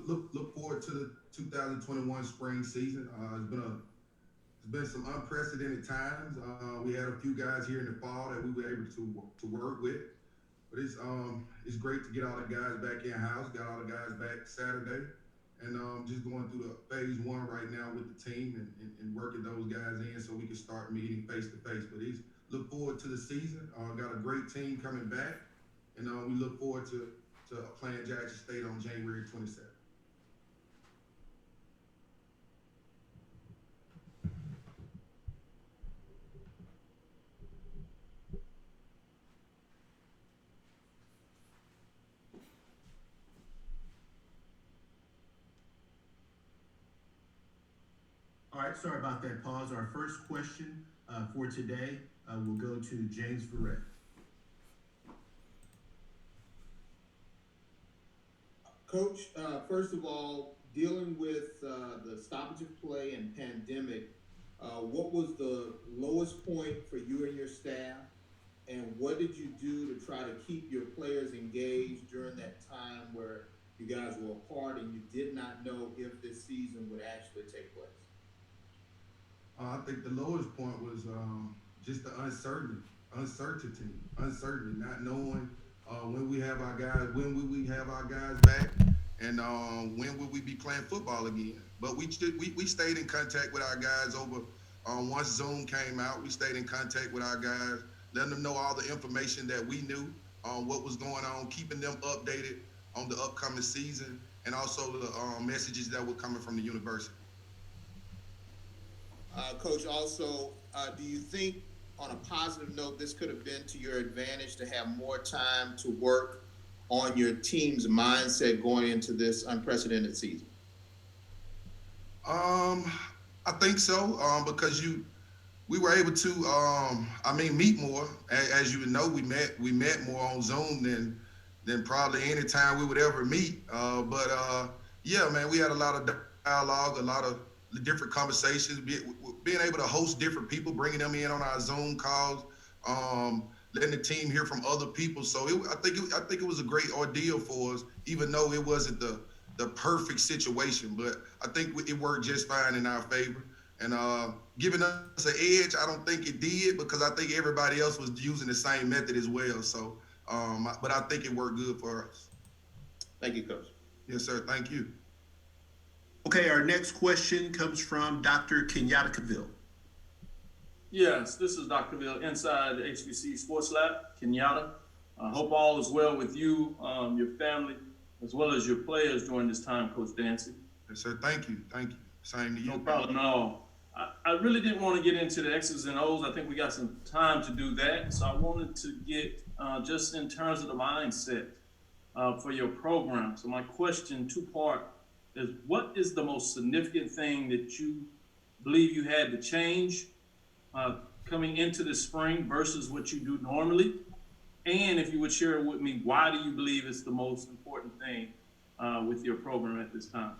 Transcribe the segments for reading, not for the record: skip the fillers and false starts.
look forward to the 2021 spring season. It's been some unprecedented times. We had a few guys here in the fall that we were able to work with, but it's great to get all the guys back in house. Got all the guys back Saturday, and just going through the phase one right now with the team and working those guys in so we can start meeting face to face. But he's look forward to the season. Got a great team coming back, and we look forward to playing Jackson State on January 27th. All right, sorry about that pause. Our first question for today will go to James Verrett. Coach, first of all, dealing with the stoppage of play and pandemic, what was the lowest point for you and your staff? And what did you do to try to keep your players engaged during that time where you guys were apart and you did not know if this season would actually take place? I think the lowest point was just the uncertainty, not knowing when we have our guys, when will we have our guys back, and when will we be playing football again. But we stayed in contact with our guys over once Zoom came out. We stayed in contact with our guys, letting them know all the information that we knew on what was going on, keeping them updated on the upcoming season, and also the messages that were coming from the university. Coach, also, do you think on a positive note, this could have been to your advantage to have more time to work on your team's mindset going into this unprecedented season? I think so, because we were able to, meet more. As you know, we met more on Zoom than probably any time we would ever meet. Yeah, man, we had a lot of dialogue, a lot of different conversations, being able to host different people, bringing them in on our Zoom calls, letting the team hear from other people. So I think it was a great ordeal for us, even though it wasn't the perfect situation. But I think it worked just fine in our favor. And giving us an edge, I don't think it did, because I think everybody else was using the same method as well. So, but I think it worked good for us. Thank you, Coach. Yes, sir. Thank you. Okay, our next question comes from Dr. Kenyatta Cavill. Yes, this is Dr. Cavill inside the HBC Sports Lab, Kenyatta. I hope all is well with you, your family, as well as your players during this time, Coach Dancy. Yes, sir. Thank you. Same to you. No problem at all. I really didn't want to get into the X's and O's. I think we got some time to do that. So I wanted to get just in terms of the mindset for your program. So my question, two-part, is what is the most significant thing that you believe you had to change coming into the spring versus what you do normally? And if you would share with me, why do you believe it's the most important thing with your program at this time?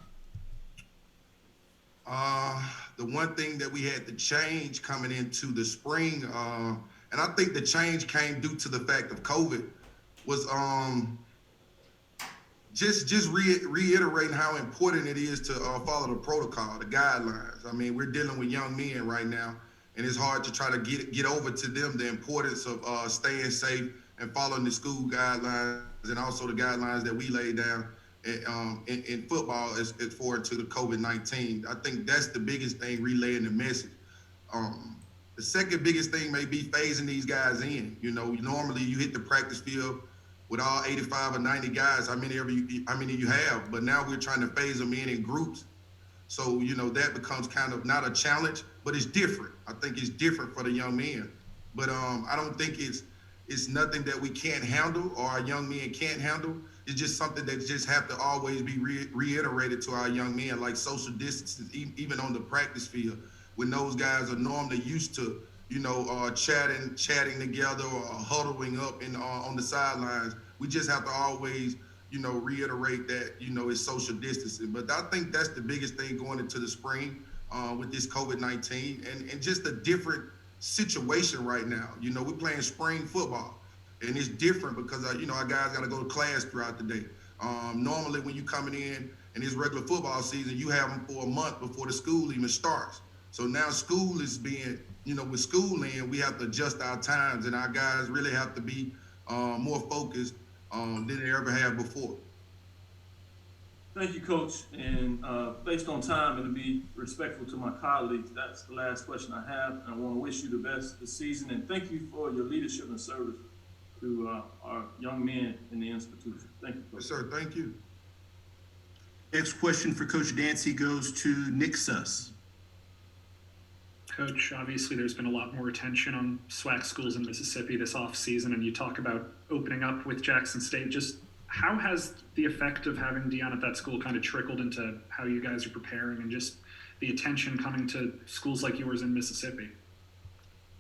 The one thing that we had to change coming into the spring, and I think the change came due to the fact of COVID, was just reiterating how important it is to follow the protocol, the guidelines. I mean, we're dealing with young men right now, and it's hard to try to get over to them the importance of staying safe and following the school guidelines, and also the guidelines that we laid down in football as forward to the COVID-19. I think that's the biggest thing, relaying the message. The second biggest thing may be phasing these guys in. You know, normally you hit the practice field with all 85 or 90 guys, how many you have, but now we're trying to phase them in groups. So, you know, that becomes kind of not a challenge, but it's different. I think it's different for the young men. But I don't think it's nothing that we can't handle or our young men can't handle. It's just something that just have to always be reiterated to our young men, like social distances, even on the practice field, when those guys are normally used to, you know, chatting together or huddling up on the sidelines. We just have to always, you know, reiterate that, you know, it's social distancing. But I think that's the biggest thing going into the spring with this COVID-19 and just a different situation right now. You know, we're playing spring football, and it's different because, you know, our guys got to go to class throughout the day. Normally, when you coming in this regular football season, you have them for a month before the school even starts. So now school is being, with school in, we have to adjust our times, and our guys really have to be more focused than they ever have before. Thank you, Coach. And based on time and to be respectful to my colleagues, that's the last question I have. And I want to wish you the best this season. And thank you for your leadership and service to our young men in the institution. Thank you, Coach. Yes, sir. Thank you. Next question for Coach Dancy goes to Nick Suss. Coach, obviously there's been a lot more attention on SWAC schools in Mississippi this offseason, and you talk about opening up with Jackson State. Just how has the effect of having Dion at that school kind of trickled into how you guys are preparing and just the attention coming to schools like yours in Mississippi?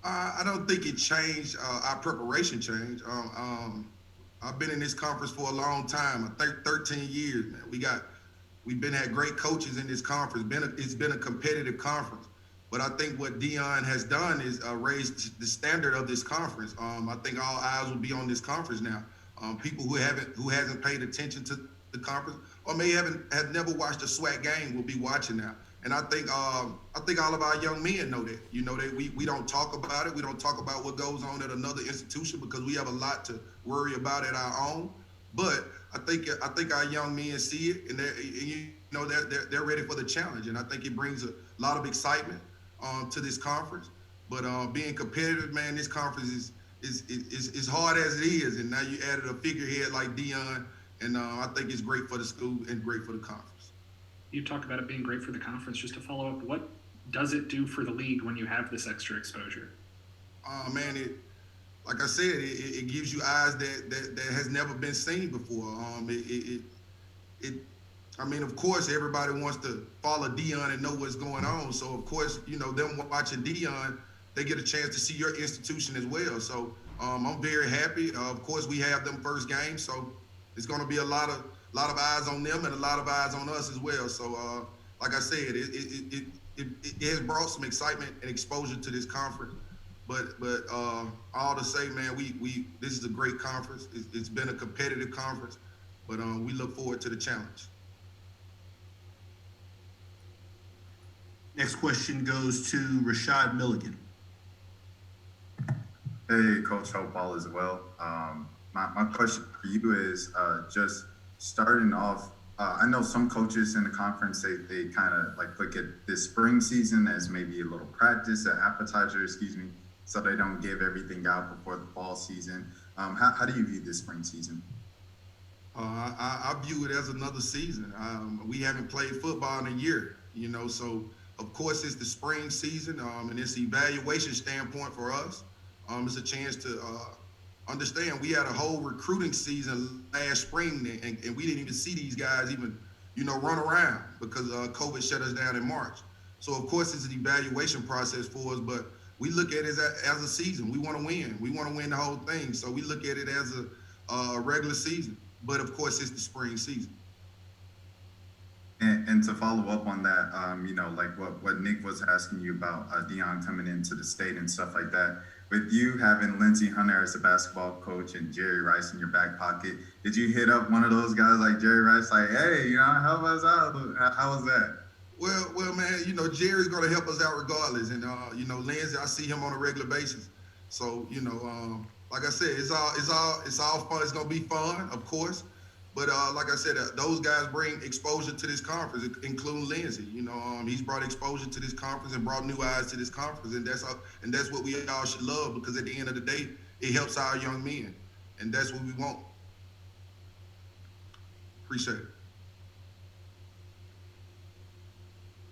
I don't think it changed. Our preparation changed. I've been in this conference for a long time. 13 years, man. We've had great coaches in this conference. It's been a competitive conference. But I think what Dion has done is raised the standard of this conference. I think all eyes will be on this conference now. People who hasn't paid attention to the conference or have never watched a SWAC game will be watching now. And I think all of our young men know that. We don't talk about it. We don't talk about what goes on at another institution because we have a lot to worry about at our own. But I think our young men see it, and they're ready for the challenge. And I think it brings a lot of excitement to this conference. But being competitive, man, this conference is hard as it is. And now you added a figurehead like Dion, and I think it's great for the school and great for the conference. You talk about it being great for the conference. Just to follow up, what does it do for the league when you have this extra exposure? Man, like I said, it gives you eyes that has never been seen before. Of course, everybody wants to follow Dion and know what's going on. So, of course, them watching Dion, they get a chance to see your institution as well. So, I'm very happy. Of course, we have them first game, so it's going to be a lot of eyes on them and a lot of eyes on us as well. So, like I said, it has brought some excitement and exposure to this conference. But all to say, man, this is a great conference. It's been a competitive conference, but we look forward to the challenge. Next question goes to Rashad Milligan. Hey, Coach, hope all is well. My question for you is just starting off, I know some coaches in the conference, they kind of look at this spring season as maybe a little practice, an appetizer, so they don't give everything out before the fall season. How do you view this spring season? I view it as another season. We haven't played football in a year, so of course it's the spring season, and it's the evaluation standpoint for us. It's a chance to understand we had a whole recruiting season last spring, and we didn't even see these guys even, run around because COVID shut us down in March. So of course it's an evaluation process for us, but we look at it as a season. We want to win. We want to win the whole thing. So we look at it as a regular season, but of course it's the spring season. And to follow up on that, what Nick was asking you about Dion coming into the state and stuff like that, with you having Lindsey Hunter as a basketball coach and Jerry Rice in your back pocket, did you hit up one of those guys like Jerry Rice, like, hey, help us out? How was that? Well, man, Jerry's going to help us out regardless. And, Lindsey, I see him on a regular basis. So, like I said, it's all fun. It's going to be fun, of course. But like I said, those guys bring exposure to this conference, including Lindsey. He's brought exposure to this conference and brought new eyes to this conference, and that's what we all should love, because at the end of the day, it helps our young men, and that's what we want. Appreciate it.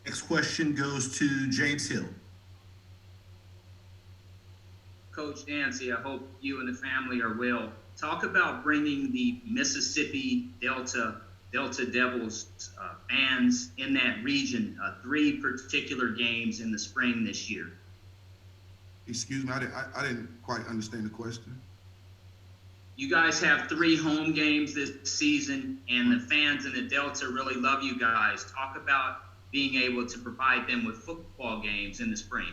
Next question goes to James Hill. Coach Dancy, I hope you and the family are well. Talk about bringing the Mississippi Delta Devils fans in that region, 3 particular games in the spring this year. Excuse me, I didn't quite understand the question. You guys have 3 home games this season, and the fans in the Delta really love you guys. Talk about being able to provide them with football games in the spring.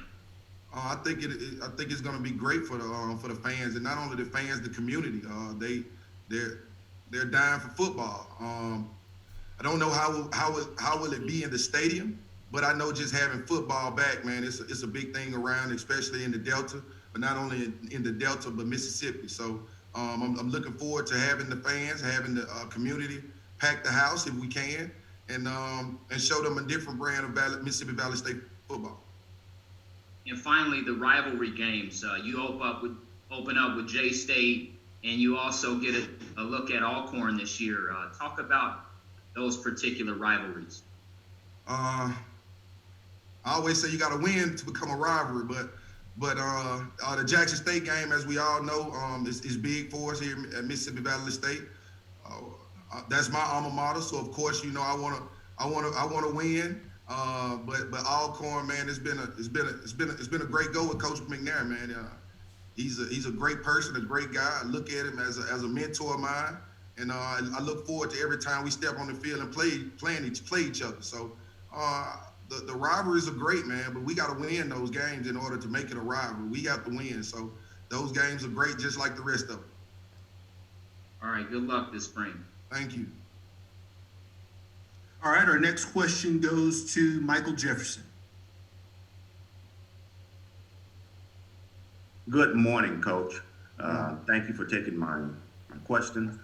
I think it's going to be great for the fans, and not only the fans, the community. they're dying for football. I don't know how will it be in the stadium, but I know just having football back, man, it's a big thing around, especially in the Delta, but not only in the Delta, but Mississippi. So I'm looking forward to having the fans, having the community pack the house if we can, and show them a different brand of Mississippi Valley State football. And finally, the rivalry games. You open up with J-State, and you also get a look at Alcorn this year. Talk about those particular rivalries. I always say you got to win to become a rivalry, but the Jackson State game, as we all know, is big for us here at Mississippi Valley State. That's my alma mater, so of course, you know, I want to win. But Alcorn, man, it's been a great go with Coach McNair, man. He's a great person, a great guy. I look at him as a mentor of mine, and I look forward to every time we step on the field and play each other. So the rivalries are great, man, but we got to win those games in order to make it a rivalry. We got to win. So those games are great, just like the rest of them. All right, good luck this spring. Thank you. All right, our next question goes to Michael Jefferson. Good morning, Coach. Thank you for taking my question.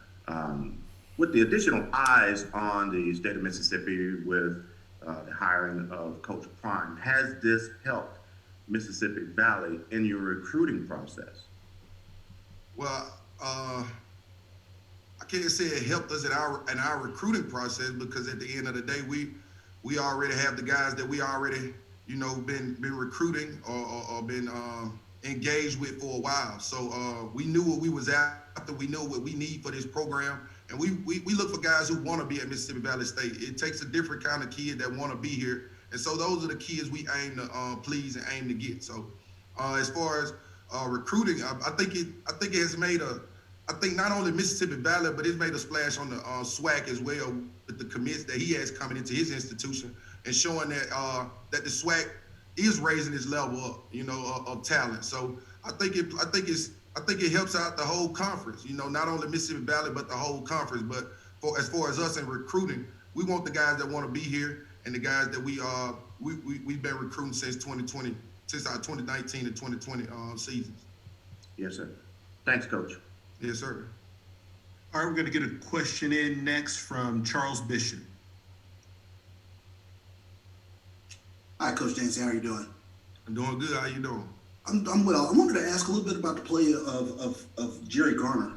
With the additional eyes on the state of Mississippi with the hiring of Coach Prime, has this helped Mississippi Valley in your recruiting process? Well, I can't say it helped us in our recruiting process, because at the end of the day, we already have the guys that we already, you know, been recruiting or been engaged with for a while. So we knew what we was after. We knew what we need for this program, and we look for guys who want to be at Mississippi Valley State. It takes a different kind of kid that want to be here, and so those are the kids we aim to please and aim to get. So as far as recruiting, I think it has made I think not only Mississippi Valley, but it's made a splash on the SWAC as well, with the commits that he has coming into his institution, and showing that that the SWAC is raising its level up, you know, of talent. So I think it helps out the whole conference, you know, not only Mississippi Valley, but the whole conference. But as far as us in recruiting, we want the guys that want to be here, and the guys that we've been recruiting since 2020, since our 2019 and 2020 seasons. Yes, sir. Thanks, Coach. Yes, sir. All right, we're going to get a question in next from Charles Bishop. Hi, Coach Dancy. How are you doing? I'm doing good. How you doing? I'm well. I wanted to ask a little bit about the play of Jerry Garner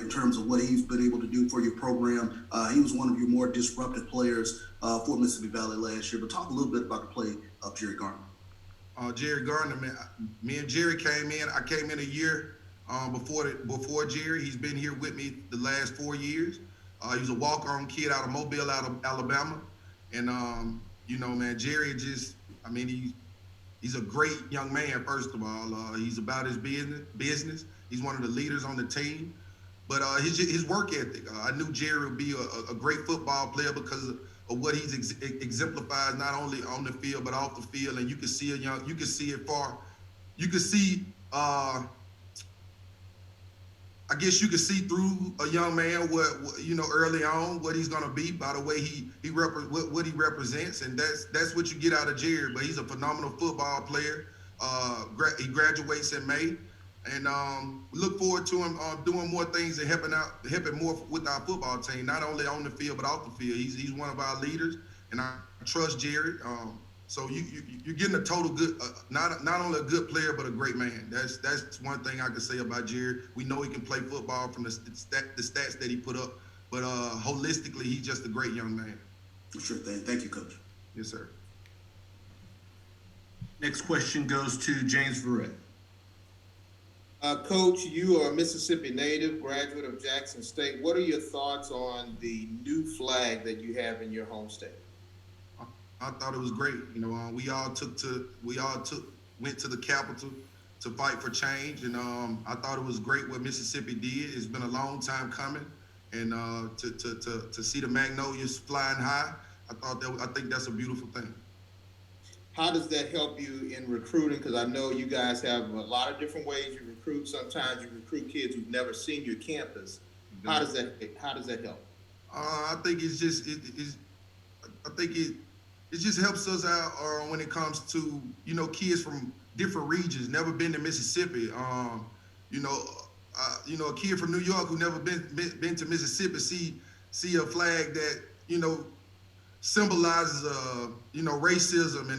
in terms of what he's been able to do for your program. He was one of your more disruptive players for Mississippi Valley last year. But talk a little bit about the play of Jerry Garner. Jerry Garner, man. Me and Jerry came in. I came in a year before Jerry. He's been here with me the last 4 years. He was a walk-on kid out of Mobile, out of Alabama. And, you know, man, Jerry he's a great young man, first of all. He's about his business. He's one of the leaders on the team. But his work ethic, I knew Jerry would be a great football player because of what he's exemplifies, not only on the field, but off the field. And you can see I guess you could see through a young man what you know early on what he's gonna be by the way what he represents, and that's what you get out of Jerry. But he's a phenomenal football player. He graduates in May, and we look forward to him doing more things and helping more with our football team, not only on the field but off the field. He's one of our leaders, and I trust Jerry. So you're getting a total good, not only a good player, but a great man. That's one thing I can say about Jerry. We know he can play football from the stats that he put up, but holistically, he's just a great young man. Sure thing. Thank you, Coach. Yes, sir. Next question goes to James Verrett. Coach, you are a Mississippi native, graduate of Jackson State. What are your thoughts on the new flag that you have in your home state? I thought it was great. You know, we all went to the Capitol to fight for change, and I thought it was great what Mississippi did. It's been a long time coming, and to see the Magnolias flying high, I think that's a beautiful thing. How does that help you in recruiting? Because I know you guys have a lot of different ways you recruit. Sometimes you recruit kids who've never seen your campus. How does that help? I think it's just I think it just helps us out when it comes to kids from different regions, never been to Mississippi. You know, a kid from New York who never been to Mississippi see a flag that symbolizes racism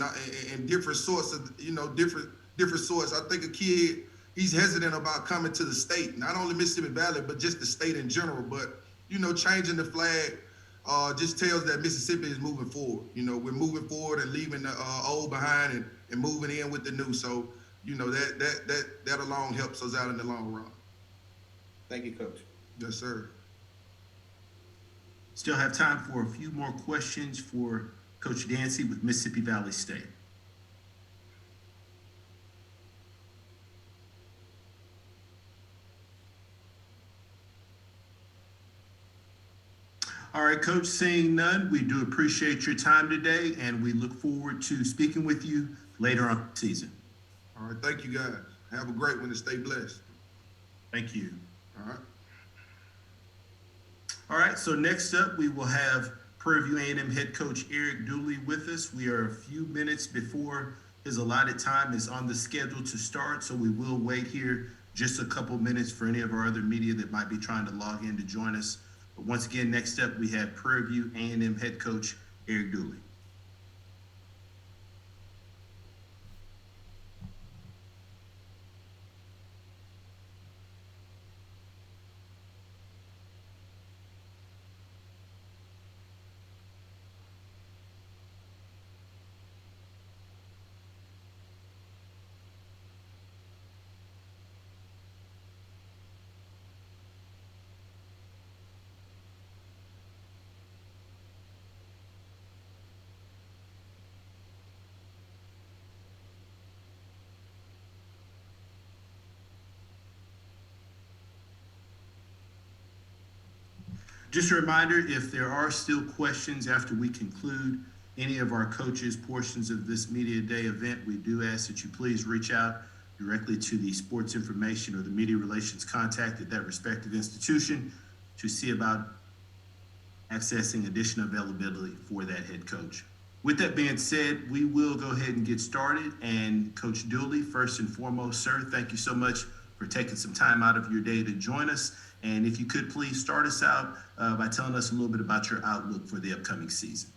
and different sorts of different sorts. I think a kid, he's hesitant about coming to the state, not only Mississippi Valley, but just the state in general. But changing the flag just tells that Mississippi is moving forward. We're moving forward and leaving the old behind and moving in with the new. So that alone helps us out in the long run. Thank you, Coach. Yes, sir. Still have time for a few more questions for Coach Dancy with Mississippi Valley State. All right, Coach, seeing none, we do appreciate your time today, and we look forward to speaking with you later on the season. All right, thank you, guys. Have a great one and stay blessed. Thank you. All right. All right, so next up, we will have Prairie View A&M head coach Eric Dooley with us. We are a few minutes before his allotted time is on the schedule to start, so we will wait here just a couple minutes for any of our other media that might be trying to log in to join us. But once again, next up, we have Prairie View A&M head coach Eric Dooley. Just a reminder, if there are still questions after we conclude any of our coaches' portions of this Media Day event, we do ask that you please reach out directly to the sports information or the media relations contact at that respective institution to see about accessing additional availability for that head coach. With that being said, we will go ahead and get started. And Coach Dooley, first and foremost, sir, thank you so much for taking some time out of your day to join us. And if you could please start us out by telling us a little bit about your outlook for the upcoming season.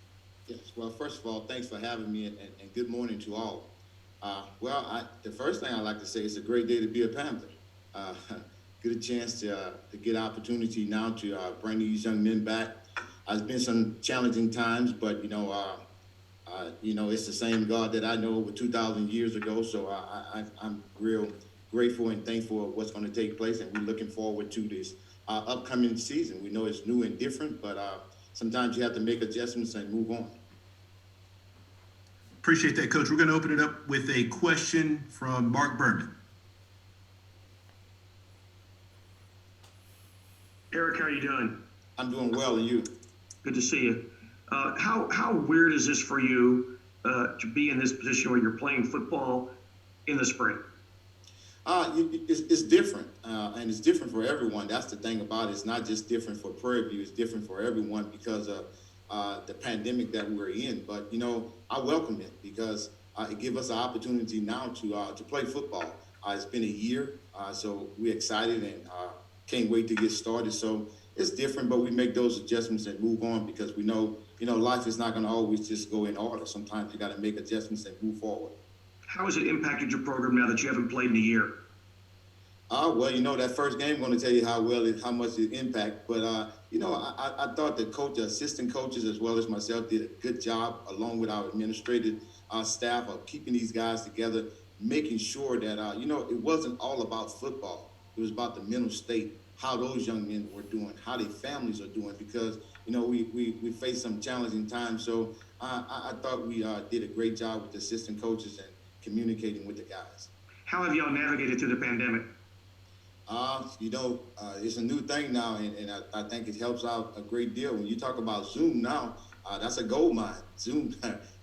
Yes, well, first of all, thanks for having me and good morning to all. The first thing I'd like to say is a great day to be a Panther. Get a chance to get opportunity now to bring these young men back. It's been some challenging times, but it's the same God that I know over 2,000 years ago. So I'm real grateful and thankful of what's going to take place, and we're looking forward to this upcoming season. We know it's new and different, but sometimes you have to make adjustments and move on. Appreciate that, Coach. We're going to open it up with a question from Mark Berman. Eric, how are you doing? I'm doing well, and you? Good to see you. How weird is this for you to be in this position where you're playing football in the spring? It's different, and it's different for everyone. That's the thing about it. It's not just different for Prairie View. It's different for everyone because of the pandemic that we're in. But, I welcome it because it gives us an opportunity now to play football. It's been a year, so we're excited and can't wait to get started. So it's different, but we make those adjustments and move on because we know, life is not going to always just go in order. Sometimes you got to make adjustments and move forward. How has it impacted your program now that you haven't played in a year? That first game going to tell you how much it impact. But, I thought the assistant coaches, as well as myself, did a good job along with our administrative staff of keeping these guys together, making sure that, it wasn't all about football. It was about the mental state, how those young men were doing, how their families are doing, because, we faced some challenging times. So I thought we did a great job with the assistant coaches and communicating with the guys. How have y'all navigated through the pandemic? It's a new thing now, and I think it helps out a great deal. When you talk about Zoom now, that's a gold mine. Zoom,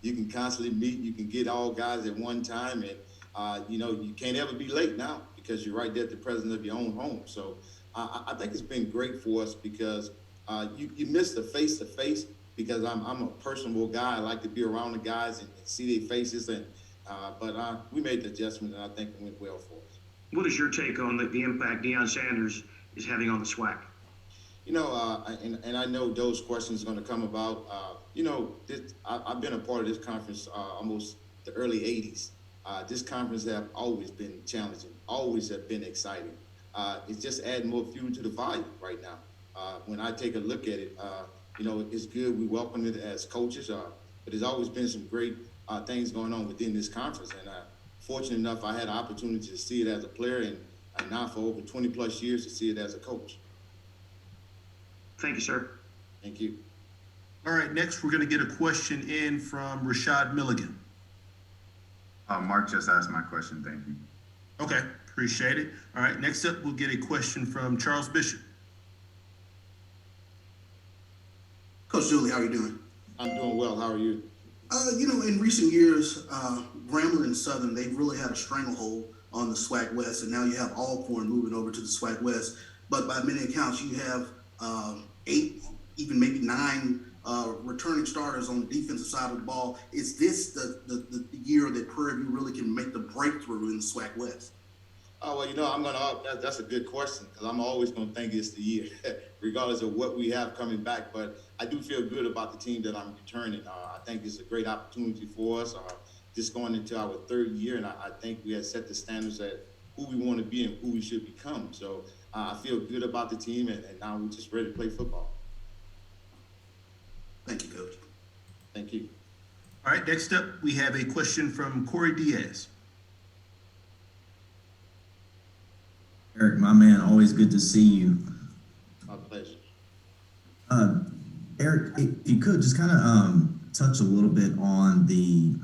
you can constantly meet, you can get all guys at one time, and, you can't ever be late now because you're right there at the presence of your own home. So I think it's been great for us because you miss the face-to-face because I'm a personable guy. I like to be around the guys and see their faces. But we made the adjustment, and I think it went well for us. What is your take on the impact Deion Sanders is having on the SWAC? And I know those questions are going to come about. I've been a part of this conference almost the early 80s. This conference have always been challenging, always have been exciting. It's just adding more fuel to the fire right now. When I take a look at it, it's good. We welcome it as coaches, but there's always been some great things going on within this conference. And fortunate enough, I had an opportunity to see it as a player and now for over 20 plus years to see it as a coach. Thank you, sir. Thank you. All right, next we're going to get a question in from Rashad Milligan. Mark just asked my question. Thank you. Okay, appreciate it. All right, next up we'll get a question from Charles Bishop. Coach Dooley, how are you doing? I'm doing well. How are you? In recent years, Grambling and Southern, they've really had a stranglehold on the SWAC West, and now you have Alcorn moving over to the SWAC West. But by many accounts, you have 8, even maybe 9 returning starters on the defensive side of the ball. Is this the year that Prairie View really can make the breakthrough in the SWAC West? Oh, well, that's a good question because I'm always going to think it's the year, regardless of what we have coming back. But I do feel good about the team that I'm returning. I think it's a great opportunity for us. Just going into our 3rd year, and I think we have set the standards at who we want to be and who we should become. So I feel good about the team, and now we're just ready to play football. Thank you, Coach. Thank you. All right, next up we have a question from Corey Diaz. Eric, my man, always good to see you. My pleasure. Eric, if you could just kind of touch a little bit on the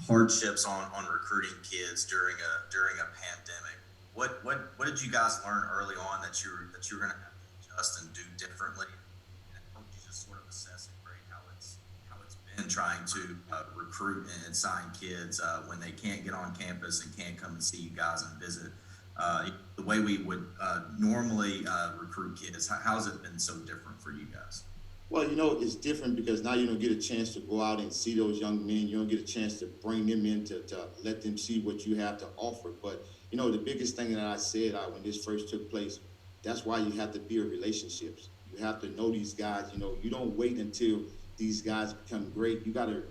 hardships on recruiting kids during a pandemic. What did you guys learn early on that you were going to have to adjust and do differently? And how would you just sort of assess and grade how it's been trying to recruit and sign kids when they can't get on campus and can't come and see you guys and visit? The way we would normally recruit kids, how has it been so different for you guys? Well, it's different because now you don't get a chance to go out and see those young men. You don't get a chance to bring them in to let them see what you have to offer. But, the biggest thing that I said when this first took place, that's why you have to build relationships. You have to know these guys. You don't wait until these guys become great. You got to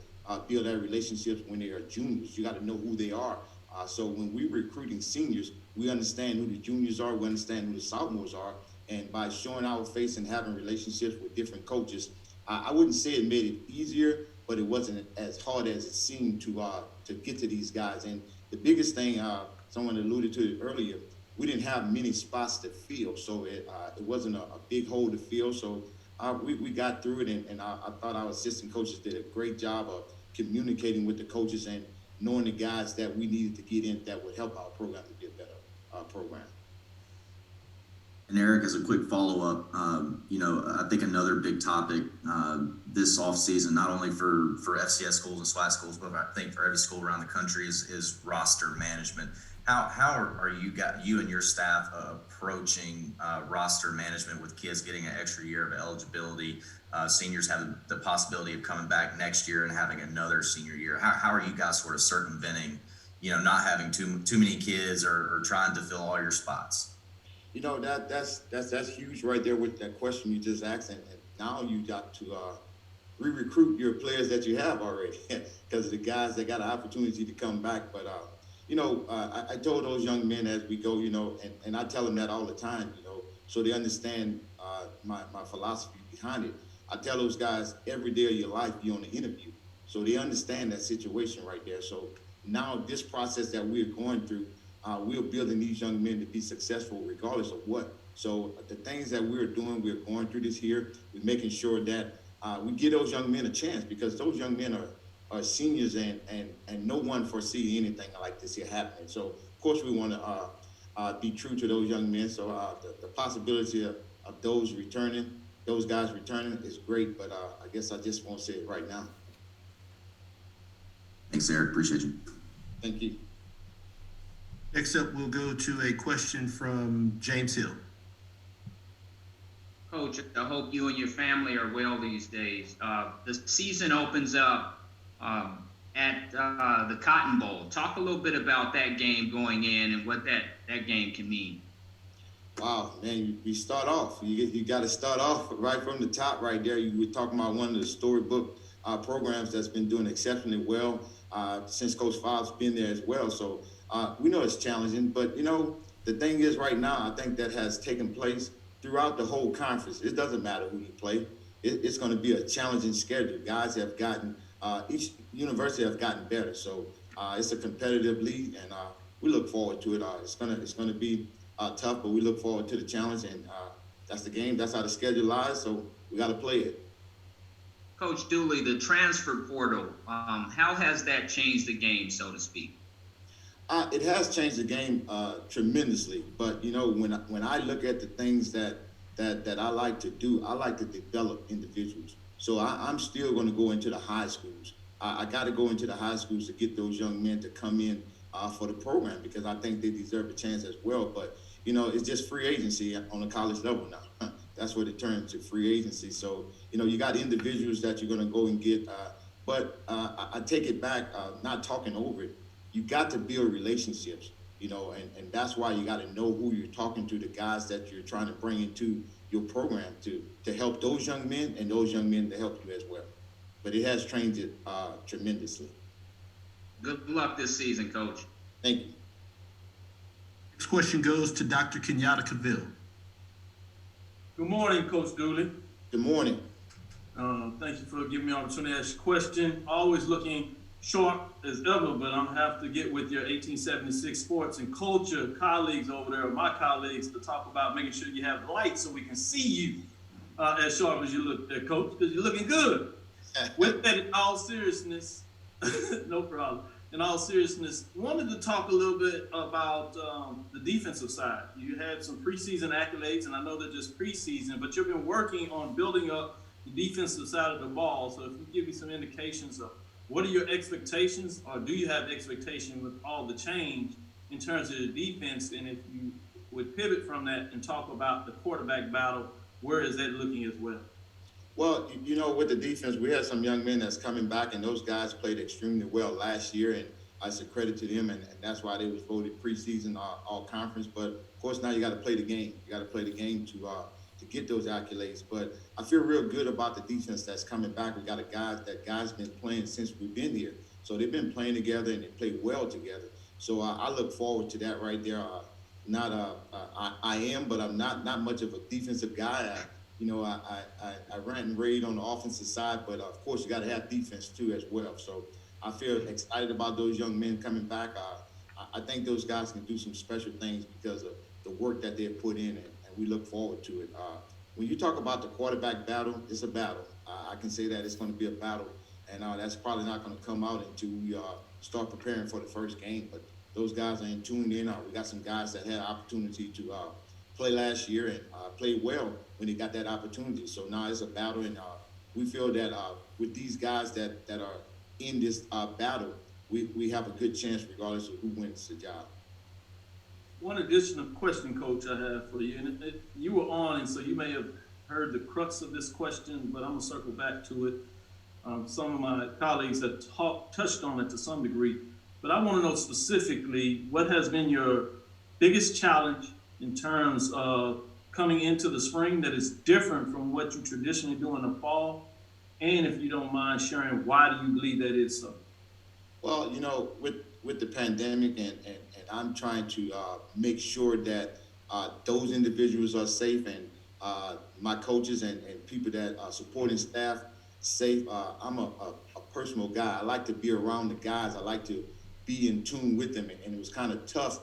build that relationships when they are juniors. You got to know who they are. So when we're recruiting seniors, we understand who the juniors are, we understand who the sophomores are, and by showing our face and having relationships with different coaches, I wouldn't say it made it easier, but it wasn't as hard as it seemed to get to these guys. And the biggest thing, someone alluded to it earlier, we didn't have many spots to fill, so it wasn't a big hole to fill. So we got through it, and I thought our assistant coaches did a great job of communicating with the coaches and knowing the guys that we needed to get in that would help our program to be a better program. And Eric, as a quick follow-up, I think another big topic this offseason, not only for FCS schools and SWAC schools, but I think for every school around the country is roster management. How are you and your staff approaching roster management with kids getting an extra year of eligibility? Seniors have the possibility of coming back next year and having another senior year. How are you guys sort of circumventing, not having too many kids or trying to fill all your spots? That's huge right there with that question you just asked, and now you got to re-recruit your players that you have already because the guys that got an opportunity to come back. But I told those young men as we go, and I tell them that all the time, so they understand my philosophy behind it. I tell those guys every day of your life be on the interview, so they understand that situation right there. So now this process that we're going through, we're building these young men to be successful regardless of what. So the things that we're doing, we're going through this here, we're making sure that we give those young men a chance because those young men are seniors and no one foresee anything like this here happening. So of course we want to be true to those young men. So the possibility of those guys returning is great, but I guess I just won't say it right now. Thanks, Eric. Appreciate you. Thank you. Next up, we'll go to a question from James Hill. Coach, I hope you and your family are well these days. The season opens up at the Cotton Bowl. Talk a little bit about that game going in and what that game can mean. Wow, man, we start off. You got to start off right from the top right there. You were talking about one of the storybook programs that's been doing exceptionally well since Coach Favre's been there as well. So we know it's challenging, but, the thing is right now, I think that has taken place throughout the whole conference. It doesn't matter who you play. It's going to be a challenging schedule. Guys have gotten, each university have gotten better. So it's a competitive league, and we look forward to it. It's gonna be tough, but we look forward to the challenge, and that's the game. That's how the schedule lies, so we got to play it. Coach Dooley, the transfer portal, how has that changed the game, so to speak? It has changed the game tremendously, but when I look at the things that I like to do, I like to develop individuals. So I'm still going to go into the high schools. I got to go into the high schools to get those young men to come in for the program, because I think they deserve a chance as well. But it's just free agency on the college level now. That's what it turns to, free agency. So you got individuals that you're going to go and get, but I take it back, not talking over it. You got to build relationships, and that's why you got to know who you're talking to, the guys that you're trying to bring into your program to help those young men, and those young men to help you as well. But it has changed it tremendously. Good luck this season, Coach. Thank you. Next question goes to Dr. Kenyatta Cavill. Good morning, Coach Dooley. Good morning. Thank you for giving me an opportunity to ask a question. Always looking short as ever, but I'm gonna have to get with your 1876 sports and culture colleagues over there, my colleagues, to talk about making sure you have lights so we can see you as sharp as you look there, Coach, because you're looking good. With that, in all seriousness, no problem. In all seriousness, wanted to talk a little bit about the defensive side. You had some preseason accolades, and I know they're just preseason, but you've been working on building up the defensive side of the ball. So if you give me some indications of what are your expectations, or do you have expectation with all the change in terms of the defense? And if you would pivot from that and talk about the quarterback battle, where is that looking as well? Well, with the defense, we had some young men that's coming back, and those guys played extremely well last year, and I say credit to them, and that's why they was voted preseason all conference. But of course, now you got to play the game. You got to play the game to get those accolades. But I feel real good about the defense that's coming back. We got guys been playing since we've been here, so they've been playing together and they play well together. So I look forward to that right there. I am, but I'm not much of a defensive guy. I rant and rave on the offensive side, but of course you got to have defense too as well. So I feel excited about those young men coming back. I think those guys can do some special things because of the work that they have put in, and we look forward to it. When you talk about the quarterback battle, it's a battle. I can say that it's going to be a battle, and that's probably not going to come out until we start preparing for the first game. But those guys are in tuned in. We got some guys that had opportunity to play last year and played well when they got that opportunity. So now it's a battle, and we feel that with these guys that are in this battle, we have a good chance regardless of who wins the job. One additional question, Coach, I have for you, and you were on, and so you may have heard the crux of this question, but I'm gonna circle back to it. Some of my colleagues have touched on it to some degree, but I want to know specifically what has been your biggest challenge in terms of coming into the spring that is different from what you traditionally do in the fall, and if you don't mind sharing, why do you believe that is so? Well, with the pandemic, and I'm trying to make sure that those individuals are safe, and my coaches and people that are supporting staff safe. I'm a personal guy. I like to be around the guys. I like to be in tune with them, and it was kind of tough,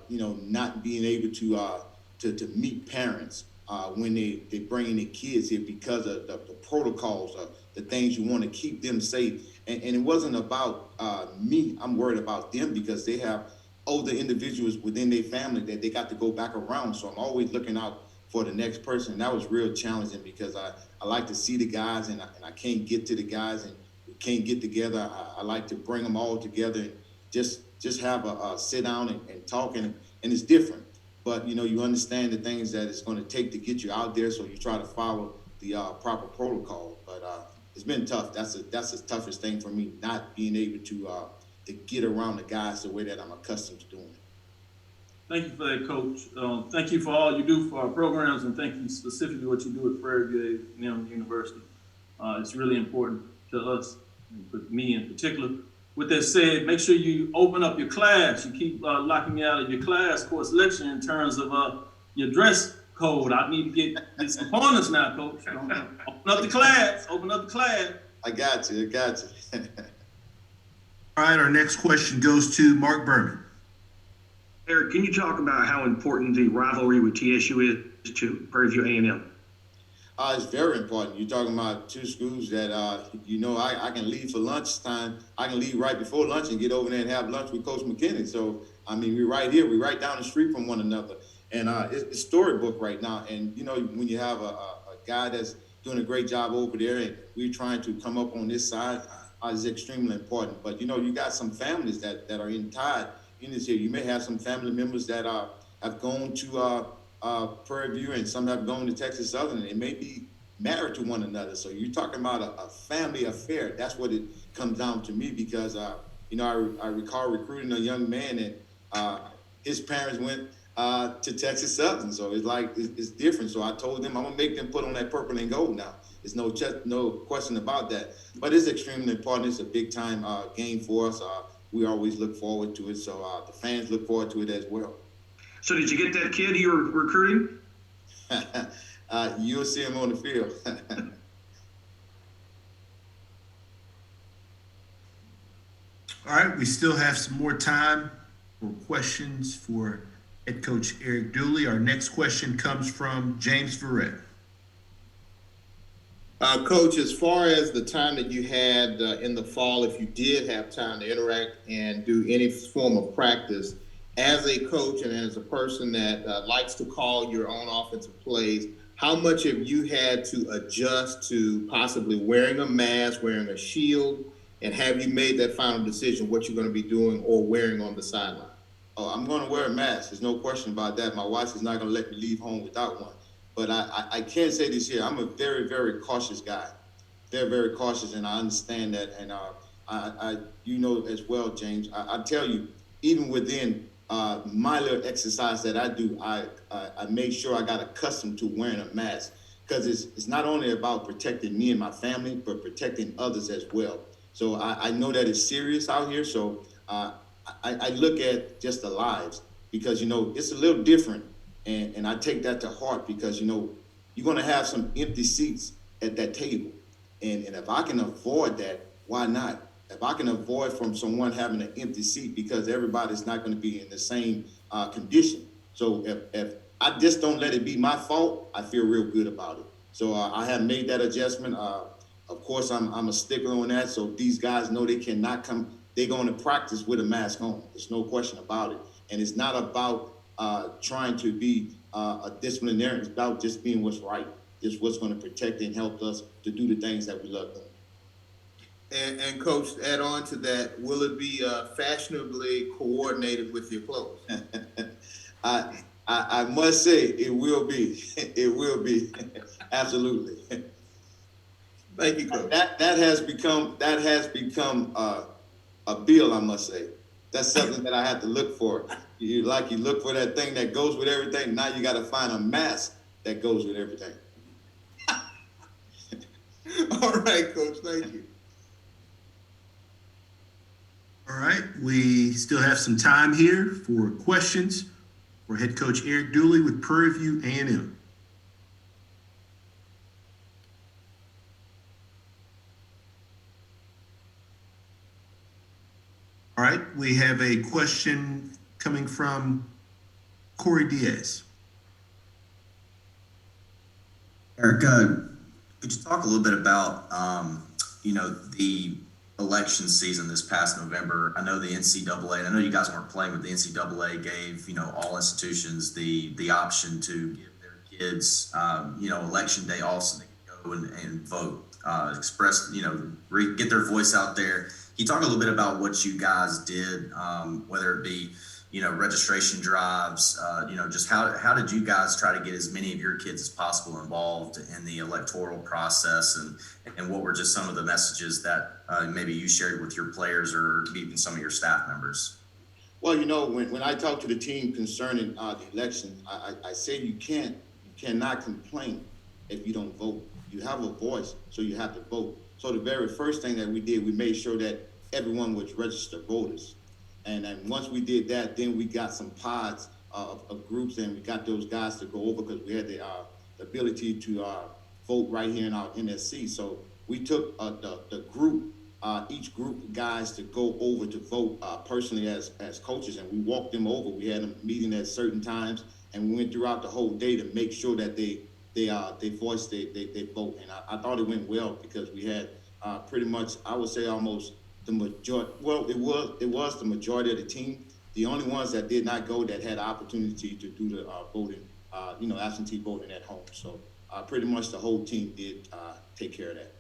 not being able to meet parents when they bring in their kids here because of the protocols, the things you want to keep them safe. And it wasn't about me. I'm worried about them because they have older individuals within their family that they got to go back around. So I'm always looking out for the next person. And that was real challenging because I like to see the guys, and I can't get to the guys, and we can't get together. I like to bring them all together and just have a sit down and talk. And it's different. but you understand the things that it's going to take to get you out there, so you try to follow the proper protocol. But it's been tough. That's the toughest thing for me, not being able to get around the guys the way that I'm accustomed to doing it. Thank you for that, Coach. Thank you for all you do for our programs, and thank you specifically what you do at Prairie University. It's really important to us, but me in particular. With that said, make sure you open up your class. You keep locking me out of your class course lecture in terms of your dress code. I need to get some pointers now, Coach. Open up the class. Open up the class. I got you. All right, our next question goes to Mark Berman. Eric, can you talk about how important the rivalry with TSU is to Prairie View A&M? It's very important. You're talking about two schools that, I can leave for lunchtime. I can leave right before lunch and get over there and have lunch with Coach McKinney. So, we're right here. We're right down the street from one another. And it's storybook right now. And, when you have a guy that's doing a great job over there and we're trying to come up on this side, is extremely important. But, you got some families that are tied in this here. You may have some family members that have gone to Prairie View, and some have gone to Texas Southern, and they may be married to one another. So you're talking about a family affair. That's what it comes down to me, because I recall recruiting a young man, and his parents went to Texas Southern. So it's different. So I told them I'm gonna make them put on that purple and gold now. There's no question about that. But it's extremely important. It's a big time game for us. We always look forward to it. So the fans look forward to it as well. So did you get that kid you were recruiting? You'll see him on the field. All right, we still have some more time for questions for head coach Eric Dooley. Our next question comes from James Verrett. Coach, as far as the time that you had in the fall, if you did have time to interact and do any form of practice, as a coach and as a person that likes to call your own offensive plays, how much have you had to adjust to possibly wearing a mask, wearing a shield, and have you made that final decision what you're going to be doing or wearing on the sideline? Oh, I'm going to wear a mask. There's no question about that. My wife is not going to let me leave home without one. But I can't say this here. I'm a very, very cautious guy. Very, very cautious, and I understand that. And I as well, James. I tell you, even within my little exercise that I do, I make sure I got accustomed to wearing a mask, because it's not only about protecting me and my family, but protecting others as well. So I know that it's serious out here. So I look at just the lives, because, it's a little different. And I take that to heart, because, you're going to have some empty seats at that table. And if I can avoid that, why not? If I can avoid from someone having an empty seat, because everybody's not going to be in the same condition. So if I just don't let it be my fault, I feel real good about it. So I have made that adjustment. Of course, I'm a stickler on that. So these guys know they cannot come. They're going to practice with a mask on. There's no question about it. And it's not about trying to be a disciplinarian. It's about just being what's right, just what's going to protect and help us to do the things that we love doing. And Coach, to add on to that, will it be fashionably coordinated with your clothes? I must say it will be. It will be. Absolutely. Thank you, Coach. That has become a bill, I must say. That's something that I have to look for. You look for that thing that goes with everything. Now you got to find a mask that goes with everything. All right, Coach. Thank you. All right, we still have some time here for questions for head coach Eric Dooley with Prairie View A&M. All right, we have a question coming from Corey Diaz. Eric, could you talk a little bit about, the election season this past November? I know the NCAA, and I know you guys weren't playing, but the NCAA gave, all institutions the option to give their kids, election day off so they can go and vote, express, get their voice out there. Can you talk a little bit about what you guys did, whether it be, registration drives, just how did you guys try to get as many of your kids as possible involved in the electoral process, and what were just some of the messages that maybe you shared with your players or even some of your staff members? Well, when I talk to the team concerning the election, I say you cannot complain if you don't vote. You have a voice, so you have to vote. So the very first thing that we did, we made sure that everyone was registered voters. And then once we did that, then we got some pods of groups, and we got those guys to go over because we had the ability to vote right here in our NSC. So we took the group, each group of guys to go over to vote personally as coaches, and we walked them over. We had them meeting at certain times, and we went throughout the whole day to make sure that they voiced they vote. And I thought it went well because we had pretty much, I would say almost the majority. Well, it was the majority of the team. The only ones that did not go that had the opportunity to do the voting, absentee voting at home. So pretty much the whole team did take care of that.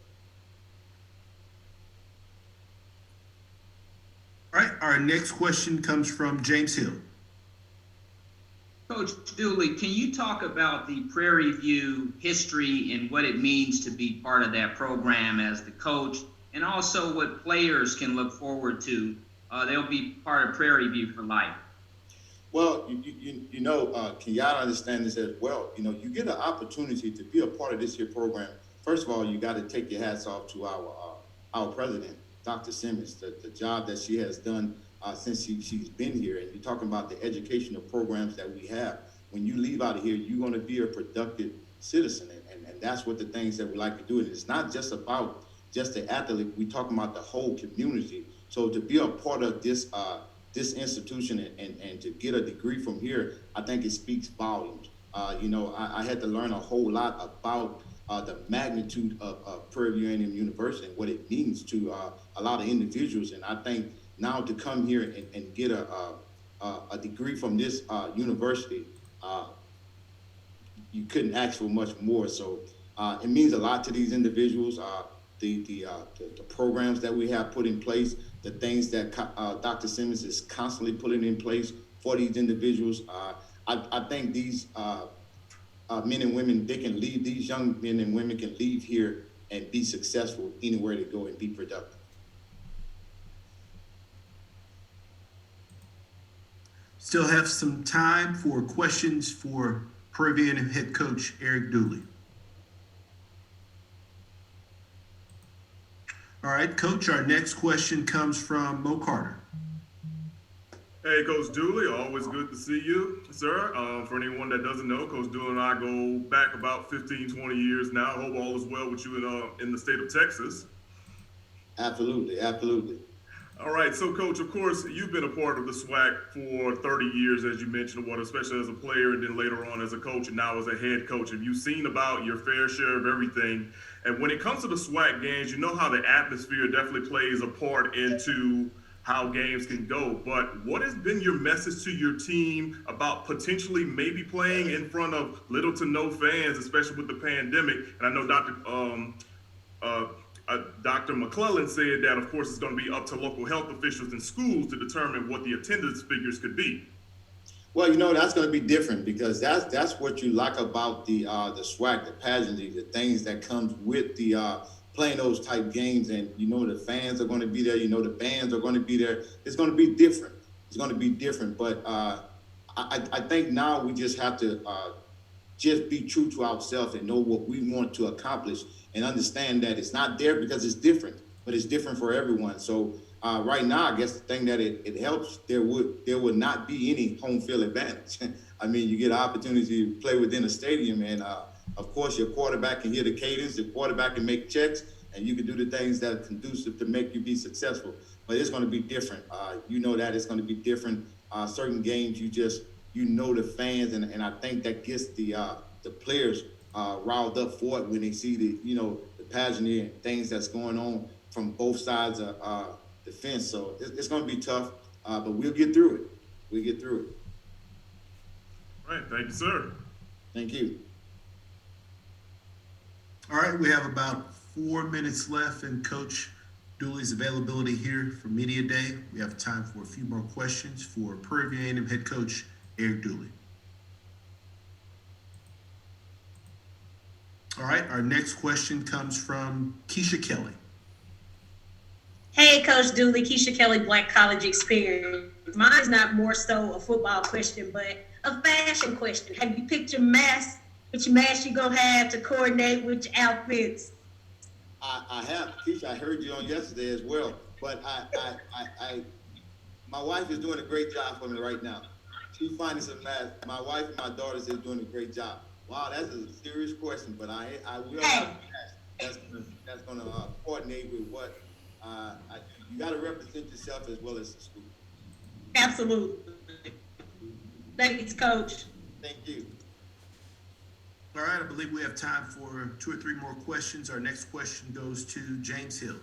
All right, our next question comes from James Hill. Coach Dooley, can you talk about the Prairie View history and what it means to be part of that program as the coach, and also what players can look forward to? They'll be part of Prairie View for life. Well, Kenyatta understand this as well. You get an opportunity to be a part of this here program. First of all, you got to take your hats off to our president, Dr. Simmons, the job that she has done since she's been here. And you're talking about the educational programs that we have. When you leave out of here, you're going to be a productive citizen. And that's what the things that we like to do. And it's not just about just the athlete. We're talking about the whole community. So to be a part of this institution and to get a degree from here, I think it speaks volumes. I had to learn a whole lot about the magnitude of Prairie View A&M University and what it means to a lot of individuals. And I think now to come here and get a degree from this university, you couldn't ask for much more. So it means a lot to these individuals. The programs that we have put in place, the things that Dr. Simmons is constantly putting in place for these individuals. I think these men and women, they can leave, these young men and women can leave here and be successful anywhere they go and be productive. Still have some time for questions for Prairie View head coach Eric Dooley. All right, Coach, our next question comes from Mo Carter. Hey, Coach Dooley, always good to see you, sir. For anyone that doesn't know, Coach Dooley and I go back about 15, 20 years now. I hope all is well with you in the state of Texas. Absolutely, absolutely. All right, so Coach, of course, you've been a part of the SWAC for 30 years, as you mentioned, especially as a player and then later on as a coach and now as a head coach. Have you seen about your fair share of everything? And when it comes to the SWAC games, you know how the atmosphere definitely plays a part into how games can go. But what has been your message to your team about potentially maybe playing in front of little to no fans, especially with the pandemic? And I know Dr. McClellan said that, of course, it's going to be up to local health officials and schools to determine what the attendance figures could be. Well, that's going to be different because that's what you like about the SWAC, the pageantry, the things that comes with the playing those type games. And the fans are going to be there. The bands are going to be there. It's going to be different. It's going to be different. But I think now we just have to just be true to ourselves and know what we want to accomplish and understand that it's not there because it's different, but it's different for everyone. So right now, I guess the thing that it helps, there would not be any home field advantage. I mean, you get an opportunity to play within a stadium, and of course, your quarterback can hear the cadence, your quarterback can make checks, and you can do the things that are conducive to make you be successful. But it's going to be different. That it's going to be different. Certain games, the fans, and I think that gets the players riled up for it when they see the pageantry and things that's going on from both sides of the fence. So it's going to be tough, but we'll get through it. We'll get through it. All right. Thank you, sir. Thank you. All right. We have about 4 minutes left. And Coach, Dooley's availability here for Media Day. We have time for a few more questions for Prairie A&M head coach Eric Dooley. All right, our next question comes from Keisha Kelly. Hey, Coach Dooley, Keisha Kelly, Black College Experience. Mine is not more so a football question, but a fashion question. Have you picked your mask? Which mask you gonna have to coordinate with your outfits? I have, Keisha. I heard you on yesterday as well, but my wife is doing a great job for me right now. She's finding some masks. My wife and my daughters is doing a great job. Wow, that's a serious question, but I will have a mask that's gonna coordinate with what you got to represent yourself as well as the school. Absolutely. Thanks, Coach. Thank you. All right, I believe we have time for 2 or 3 more questions. Our next question goes to James Hill.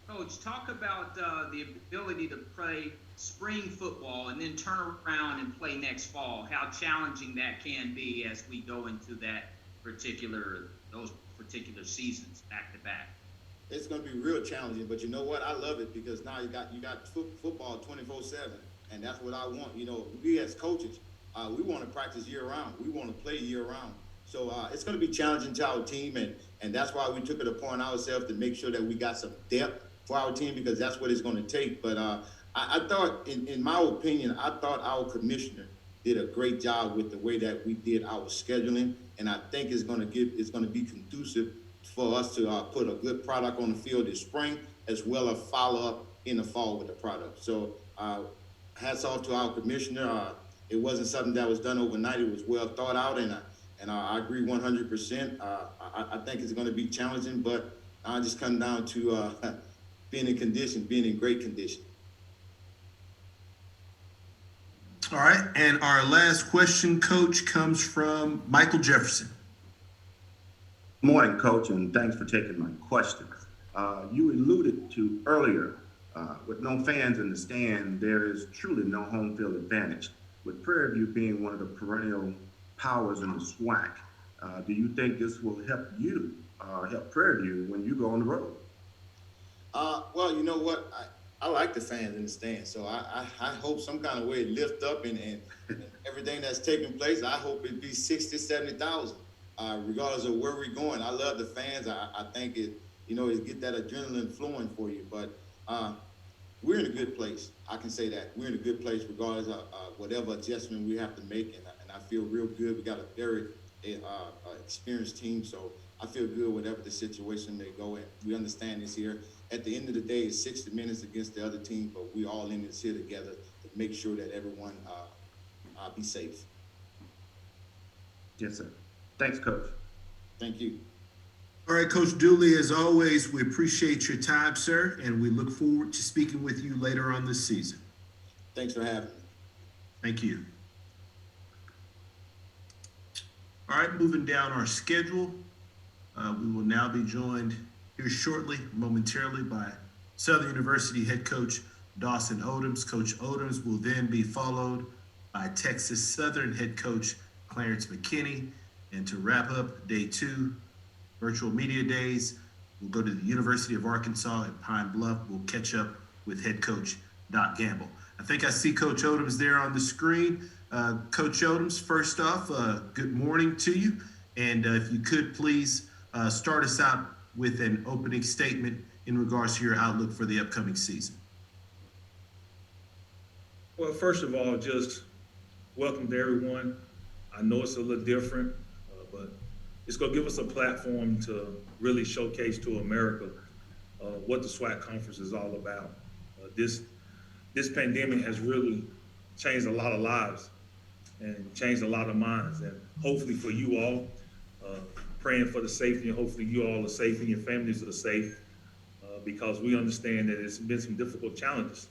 Coach, talk about the ability to play spring football and then turn around and play next fall. How challenging that can be as we go into those particular seasons back to back. It's going to be real challenging, but you know what? I love it because now you got football 24/7, and that's what I want. You know, we as coaches, we want to practice year round. We want to play year round. So it's going to be challenging to our team, and that's why we took it upon ourselves to make sure that we got some depth for our team because that's what it's going to take. But I thought, in my opinion, I thought our commissioner did a great job with the way that we did our scheduling, and I think it's going to be conducive for us to put a good product on the field this spring, as well as follow up in the fall with the product. So hats off to our commissioner. It wasn't something that was done overnight. It was well thought out, and I agree 100%. I think it's going to be challenging, but I just come down to being in great condition. All right, and our last question, Coach, comes from Michael Jefferson. Good morning, Coach, and thanks for taking my question. You alluded to earlier, with no fans in the stand, there is truly no home field advantage. With Prairie View being one of the perennial powers in the SWAC, do you think this will help you, help Prairie View when you go on the road? Well, you know what? I like the fans in the stand, so I hope some kind of way it lift up and everything that's taking place. I hope it be 60, 70,000. Regardless of where we're going. I love the fans. I think it get that adrenaline flowing for you. But we're in a good place. I can say that. We're in a good place regardless of whatever adjustment we have to make. And I feel real good. We got a very experienced team. So I feel good whatever the situation may go in. We understand this here. At the end of the day, it's 60 minutes against the other team, but we all in this here together to make sure that everyone be safe. Yes, sir. Thanks, Coach. Thank you. All right, Coach Dooley, as always, we appreciate your time, sir, and we look forward to speaking with you later on this season. Thanks for having me. Thank you. All right, moving down our schedule, we will now be joined here shortly, momentarily, by Southern University head coach Dawson Odums. Coach Odums will then be followed by Texas Southern head coach Clarence McKinney. And to wrap up day 2, virtual media days, we'll go to the University of Arkansas at Pine Bluff. We'll catch up with head coach Doc Gamble. I think I see Coach Odums there on the screen. Coach Odums, first off, good morning to you. And if you could please start us out with an opening statement in regards to your outlook for the upcoming season. Well, first of all, just welcome to everyone. I know it's a little different, but it's going to give us a platform to really showcase to America what the SWAC conference is all about. This pandemic has really changed a lot of lives and changed a lot of minds. And hopefully for you all, praying for the safety, and hopefully you all are safe and your families are safe, because we understand that it's been some difficult challenges.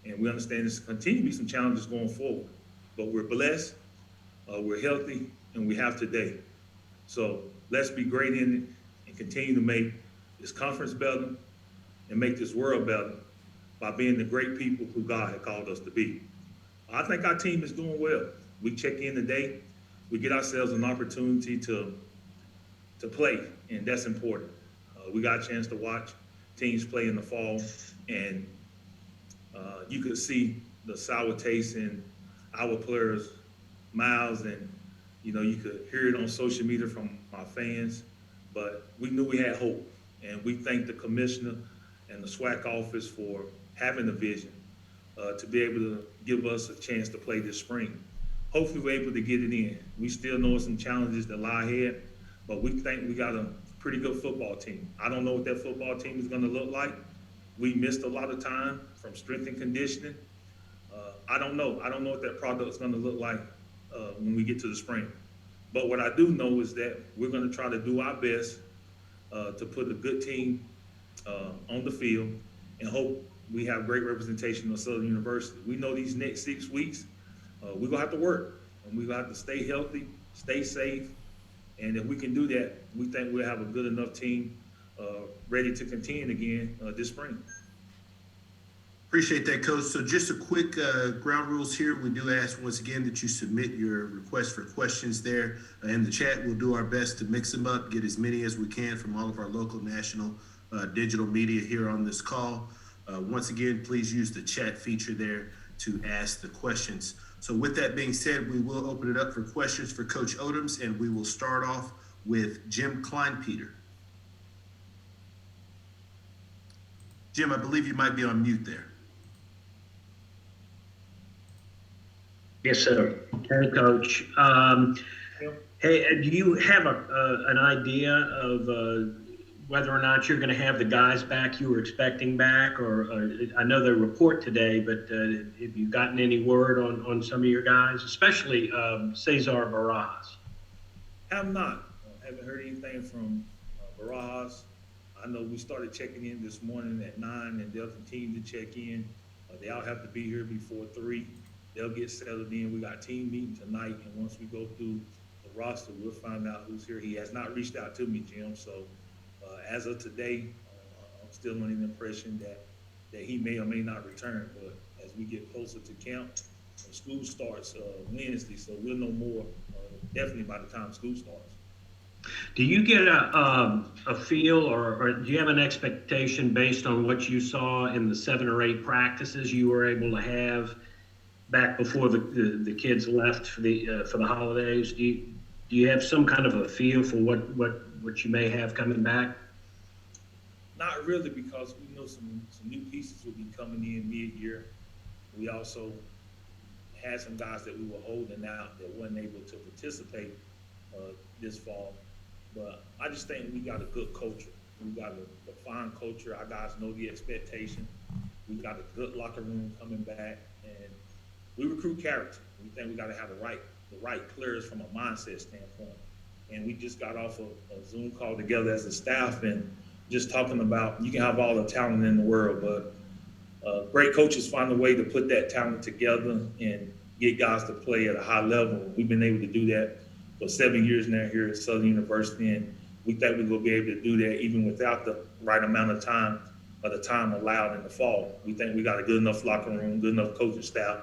And we understand there's continue to be some challenges going forward. But we're blessed, we're healthy, and we have today. So let's be great in it and continue to make this conference better and make this world better by being the great people who God had called us to be. I think our team is doing well. We check in today. We get ourselves an opportunity to play, and that's important. We got a chance to watch teams play in the fall, and you could see the sour taste in our players' mouths, and you could hear it on social media from our fans. But we knew we had hope, and we thank the commissioner and the SWAC office for having the vision to be able to give us a chance to play this spring. Hopefully we're able to get it in. We still know some challenges that lie ahead, but we think we got a pretty good football team. I don't know what that football team is going to look like. We missed a lot of time from strength and conditioning. I don't know. I don't know what that product is going to look like when we get to the spring. But what I do know is that we're going to try to do our best to put a good team on the field and hope we have great representation of Southern University. We know these next 6 weeks, we're going to have to work, and we're going to have to stay healthy, stay safe. And if we can do that, we think we'll have a good enough team ready to contend again this spring. Appreciate that, Coach. So just a quick ground rules here. We do ask once again that you submit your request for questions there in the chat. We'll do our best to mix them up, get as many as we can from all of our local, national, digital media here on this call. Once again, please use the chat feature there to ask the questions. So with that being said, we will open it up for questions for Coach Odums, and we will start off with Jim Kleinpeter. Jim, I believe you might be on mute there. Yes, sir. Hey, Coach. Hey, do you have an idea of whether or not you're going to have the guys back you were expecting back? Or I know they report today, but have you gotten any word on some of your guys, especially Cesar Barajas? Have not. Haven't heard anything from Barajas. I know we started checking in this morning at 9, and they'll continue to check in. They all have to be here before 3. They'll get settled in. We got team meeting tonight, and once we go through the roster, we'll find out who's here. He has not reached out to me, Jim, so as of today, I'm still under the impression that he may or may not return. But as we get closer to camp, school starts Wednesday, so we'll know more definitely by the time school starts. Do you get a feel or do you have an expectation based on what you saw in the 7 or 8 practices you were able to have back before the kids left for the holidays? Do you have some kind of a feel for what you may have coming back? Not really, because we know some new pieces will be coming in mid-year. We also had some guys that we were holding out that weren't able to participate this fall. But I just think we got a good culture. We got a fine culture. Our guys know the expectation. We got a good locker room coming back, and we recruit character. We think we got to have the right players from a mindset standpoint. And we just got off a Zoom call together as a staff and just talking about you can have all the talent in the world, but great coaches find a way to put that talent together and get guys to play at a high level. We've been able to do that for 7 years now here at Southern University, and we think we're going to be able to do that even without the right amount of time or the time allowed in the fall. We think we got a good enough locker room, good enough coaching staff,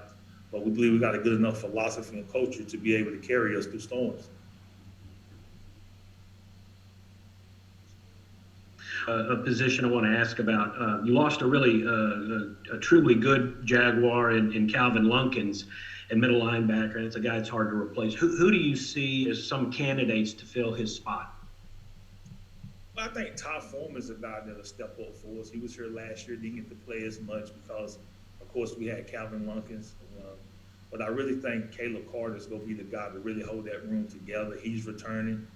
but we believe we got a good enough philosophy and culture to be able to carry us through storms. A position I want to ask about. You lost a really a truly good Jaguar in Calvin Lunkins and middle linebacker, and it's a guy that's hard to replace. Who do you see as some candidates to fill his spot? Well, I think Ty Foreman is a guy that'll step up for us. He was here last year, didn't get to play as much because, of course, we had Calvin Lunkins. But I really think Caleb Carter is going to be the guy to really hold that room together. He's returning,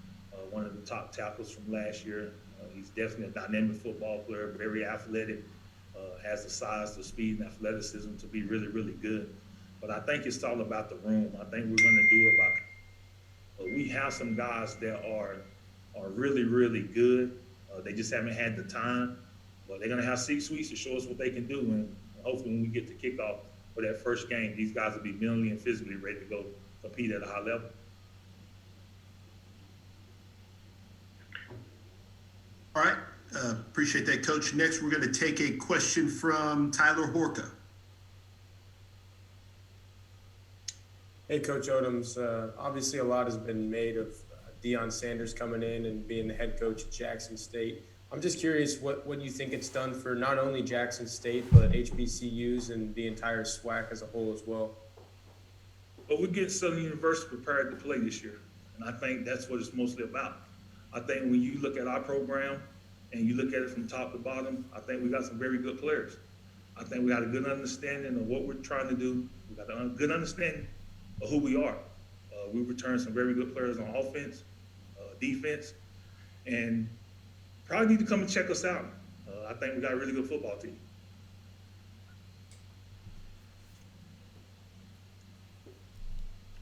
one of the top tackles from last year. He's definitely a dynamic football player, very athletic, has the size, the speed, and athleticism to be really, really good. But I think it's all about the room. I think we're going to do it by we have some guys that are really, really good. They just haven't had the time. But they're going to have 6 weeks to show us what they can do. And hopefully when we get to kickoff for that first game, these guys will be mentally and physically ready to go compete at a high level. All right. Appreciate that, Coach. Next, we're going to take a question from Tyler Horka. Hey, Coach Odums. Obviously, a lot has been made of Deion Sanders coming in and being the head coach at Jackson State. I'm just curious what you think it's done for not only Jackson State, but HBCUs and the entire SWAC as a whole as well. But we're getting Southern University prepared to play this year. And I think that's what it's mostly about. I think when you look at our program and you look at it from top to bottom, I think we got some very good players. I think we got a good understanding of what we're trying to do. We got a good understanding of who we are. We returned some very good players on offense, defense, and probably need to come and check us out. I think we got a really good football team.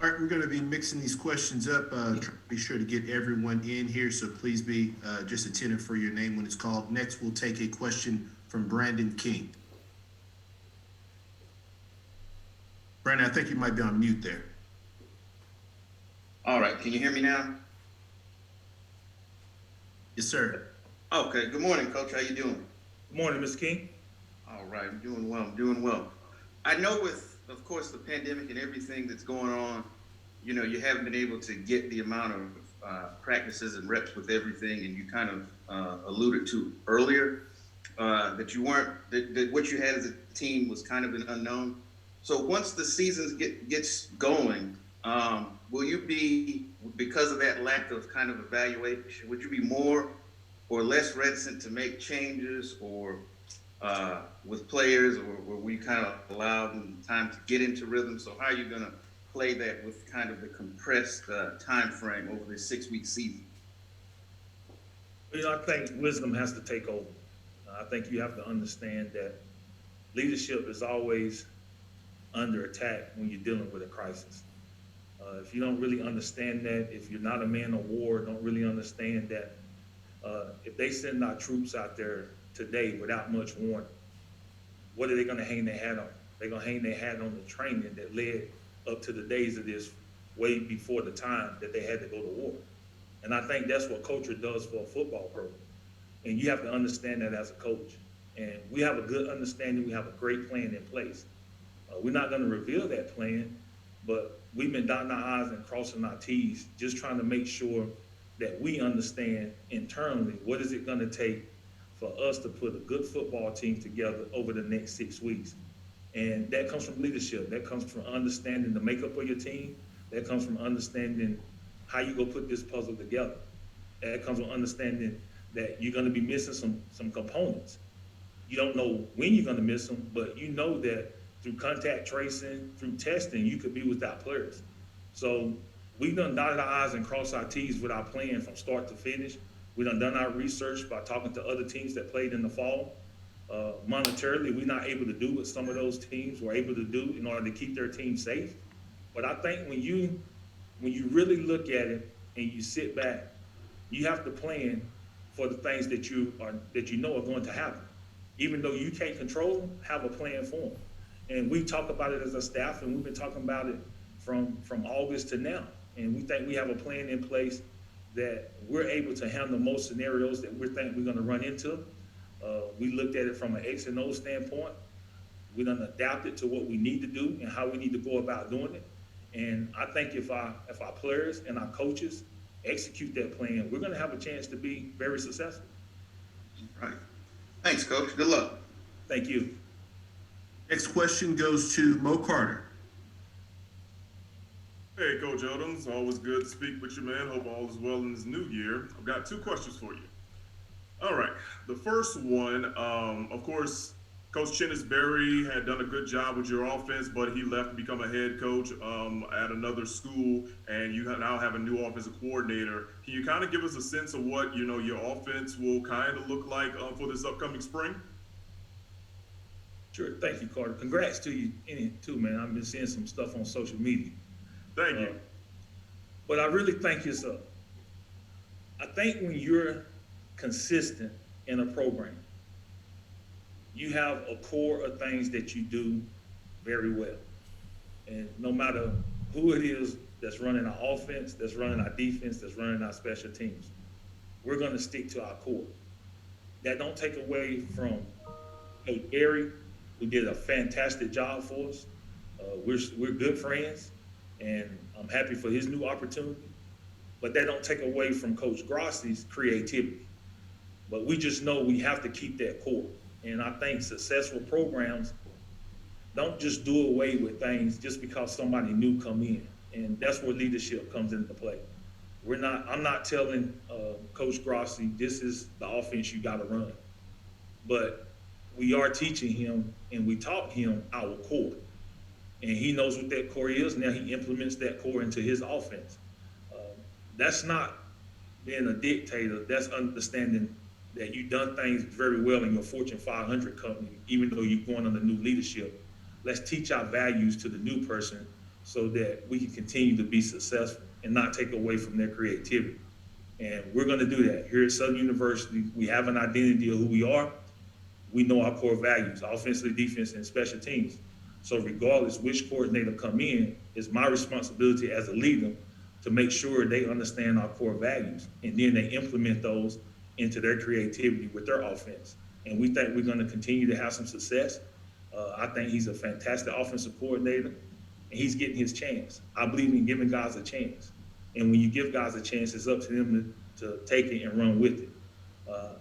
All right, we're going to be mixing these questions up. Be sure to get everyone in here, so please be just attentive for your name when it's called. Next, we'll take a question from Brandon King. Brandon, I think you might be on mute there. All right, can you hear me now? Yes, sir. Okay, good morning, Coach. How you doing? Good morning, Mr. King. All right, I'm doing well. I know with, of course, the pandemic and everything that's going on, you know, you haven't been able to get the amount of practices and reps with everything, and you kind of alluded to earlier that you weren't, that what you had as a team was kind of an unknown. So once the season gets going, will you be, because of that lack of kind of evaluation, would you be more or less reticent to make changes or with players, or will we kind of allow them time to get into rhythm? So how are you going to play that with kind of the compressed time frame over this 6-week season? You know, I think wisdom has to take over. I think you have to understand that leadership is always under attack when you're dealing with a crisis. If you don't really understand that, if you're not a man of war, don't really understand that, if they send our troops out there today without much warning, what are they going to hang their hat on? They're going to hang their hat on the training that led up to the days of this way before the time that they had to go to war. And I think that's what culture does for a football program. And you have to understand that as a coach. And we have a good understanding. We have a great plan in place. We're not going to reveal that plan, but we've been dotting our I's and crossing our T's, just trying to make sure that we understand internally what is it going to take for us to put a good football team together over the next 6 weeks. And that comes from leadership. That comes from understanding the makeup of your team. That comes from understanding how you go put this puzzle together. That comes from understanding that you're going to be missing some components. You don't know when you're going to miss them, but you know that through contact tracing, through testing, you could be without players. So we've done dotted our I's and crossed our T's with our plan from start to finish. We done our research by talking to other teams that played in the fall. Monetarily, we're not able to do what some of those teams were able to do in order to keep their team safe. But I think when you really look at it and you sit back, you have to plan for the things that you know are going to happen. Even though you can't control them, have a plan for them. And we talk about it as a staff, and we've been talking about it from August to now. And we think we have a plan in place that we're able to handle most scenarios that we think we're going to run into. We looked at it from an X and O standpoint. We done adapted to what we need to do and how we need to go about doing it. And I think if our players and our coaches execute that plan, we're going to have a chance to be very successful. Right. Thanks, Coach. Good luck. Thank you. Next question goes to Mo Carter. Hey, Coach Odums. Always good to speak with you, man. Hope all is well in this new year. I've got 2 questions for you. All right. The first one, of course, Coach Chinnisberry had done a good job with your offense, but he left to become a head coach at another school, and you now have a new offensive coordinator. Can you kind of give us a sense of what, you know, your offense will kind of look like for this upcoming spring? Sure. Thank you, Carter. Congrats to you too, man. I've been seeing some stuff on social media. Thank you. But I really think it's I think when you're consistent in a program, you have a core of things that you do very well. And no matter who it is that's running our offense, that's running our defense, that's running our special teams, we're going to stick to our core. That don't take away from Coach Prairie, who did a fantastic job for us. We're good friends, and I'm happy for his new opportunity. But that don't take away from Coach Grossi's creativity. but we just know we have to keep that core. And I think successful programs don't just do away with things just because somebody new come in. And that's where leadership comes into play. I'm not telling Coach Grossi, this is the offense you got to run. But we are teaching him, and we taught him our core. And he knows what that core is. Now he implements that core into his offense. That's not being a dictator. That's understanding that you've done things very well in your Fortune 500 company, even though you're going under new leadership. Let's teach our values to the new person so that we can continue to be successful and not take away from their creativity. And we're going to do that. Here at Southern University, we have an identity of who we are. We know our core values, offensively, defense, and special teams. So regardless which coordinator come in, it's my responsibility as a leader to make sure they understand our core values, and then they implement those into their creativity with their offense. And we think we're going to continue to have some success. I think he's a fantastic offensive coordinator, and he's getting his chance. I believe in giving guys a chance. And when you give guys a chance, it's up to them to take it and run with it.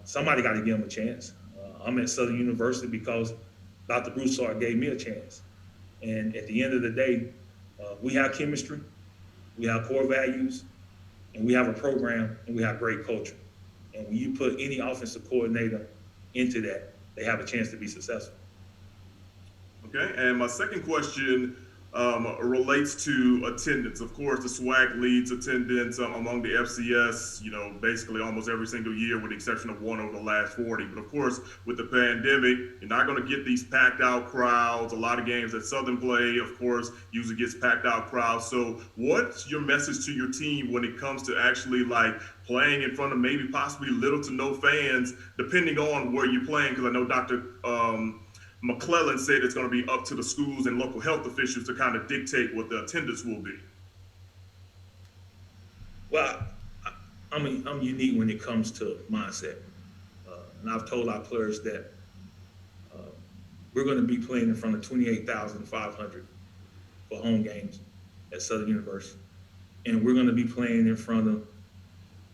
Somebody got to give them a chance. I'm at Southern University because Dr. Broussard gave me a chance. And at the end of the day, we have chemistry, we have core values, and we have a program, and we have great culture. And when you put any offensive coordinator into that, they have a chance to be successful. Okay, and my second question relates to attendance. Of course, the SWAC leads attendance among the FCS, basically almost every single year with the exception of one over the last 40. But of course, with the pandemic, you're not going to get these packed out crowds. A lot of games that Southern play, of course, usually gets packed out crowds. So what's your message to your team when it comes to actually playing in front of maybe possibly little to no fans, depending on where you're playing? Because I know Dr. McClellan said it's going to be up to the schools and local health officials to kind of dictate what the attendance will be. Well, I'm unique when it comes to mindset. And I've told our players that we're going to be playing in front of 28,500 for home games at Southern University. And we're going to be playing in front of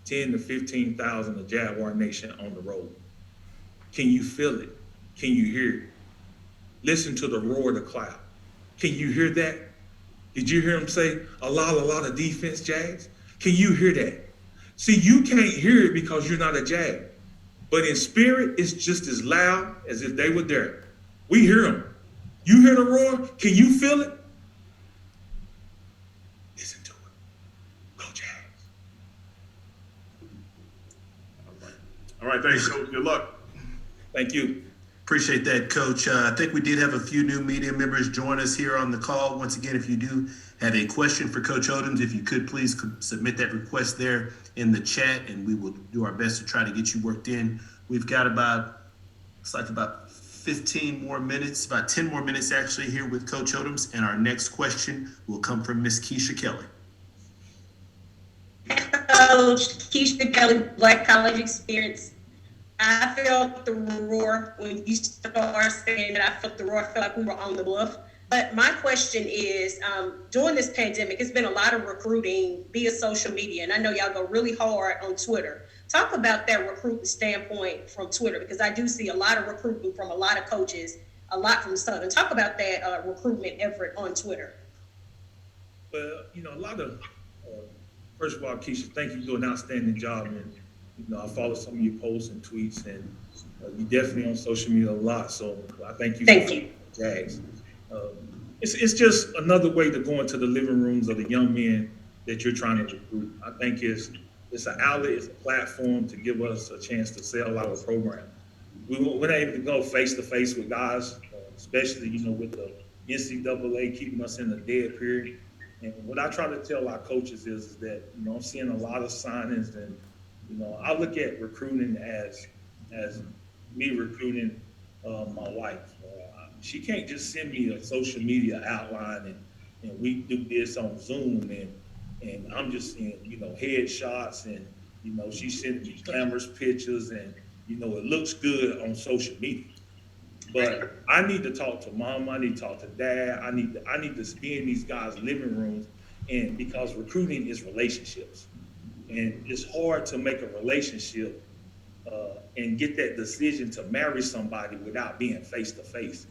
10 to 15,000 of Jaguar Nation on the road. Can you feel it? Can you hear it? Listen to the roar of the crowd. Can you hear that? Did you hear him say a lot of defense, Jags? Can you hear that? See, you can't hear it because you're not a Jag. But in spirit, it's just as loud as if they were there. We hear them. You hear the roar? Can you feel it? Listen to it. Go Jags. All right, thanks, Coach. Good luck. Thank you. Appreciate that, Coach. I think we did have a few new media members join us here on the call. Once again, if you do have a question for Coach Odums, if you could please submit that request there in the chat, and we will do our best to try to get you worked in. We've got about 15 more minutes, about 10 more minutes actually here with Coach Odums, and our next question will come from Miss Keisha Kelly. Coach Keisha Kelly, Black College Experience. I felt the roar when you started saying that. I felt the roar. I felt like we were on the bluff. But my question is, during this pandemic, it's been a lot of recruiting via social media. And I know y'all go really hard on Twitter. Talk about that recruiting standpoint from Twitter, because I do see a lot of recruiting from a lot of coaches, a lot from Southern. Talk about that recruitment effort on Twitter. Well, a lot of, first of all, Keisha, thank you. You do an outstanding job. And, I follow some of your posts and tweets, and you definitely on social media a lot. So I thank you. Thank you. Jags. It's just another way to go into the living rooms of the young men that you're trying to recruit. I think it's an outlet, it's a platform to give us a chance to sell our program. We're not able to go face to face with guys, especially with the NCAA keeping us in the dead period. And what I try to tell our coaches is that I'm seeing a lot of signings, and I look at recruiting as me recruiting my wife. She can't just send me a social media outline and we do this on Zoom and I'm just seeing, headshots and, she's sending me glamorous pictures and, it looks good on social media. But I need to talk to mom, I need to talk to dad, I need to be in these guys' living rooms, and because recruiting is relationships. And it's hard to make a relationship and get that decision to marry somebody without being face to face.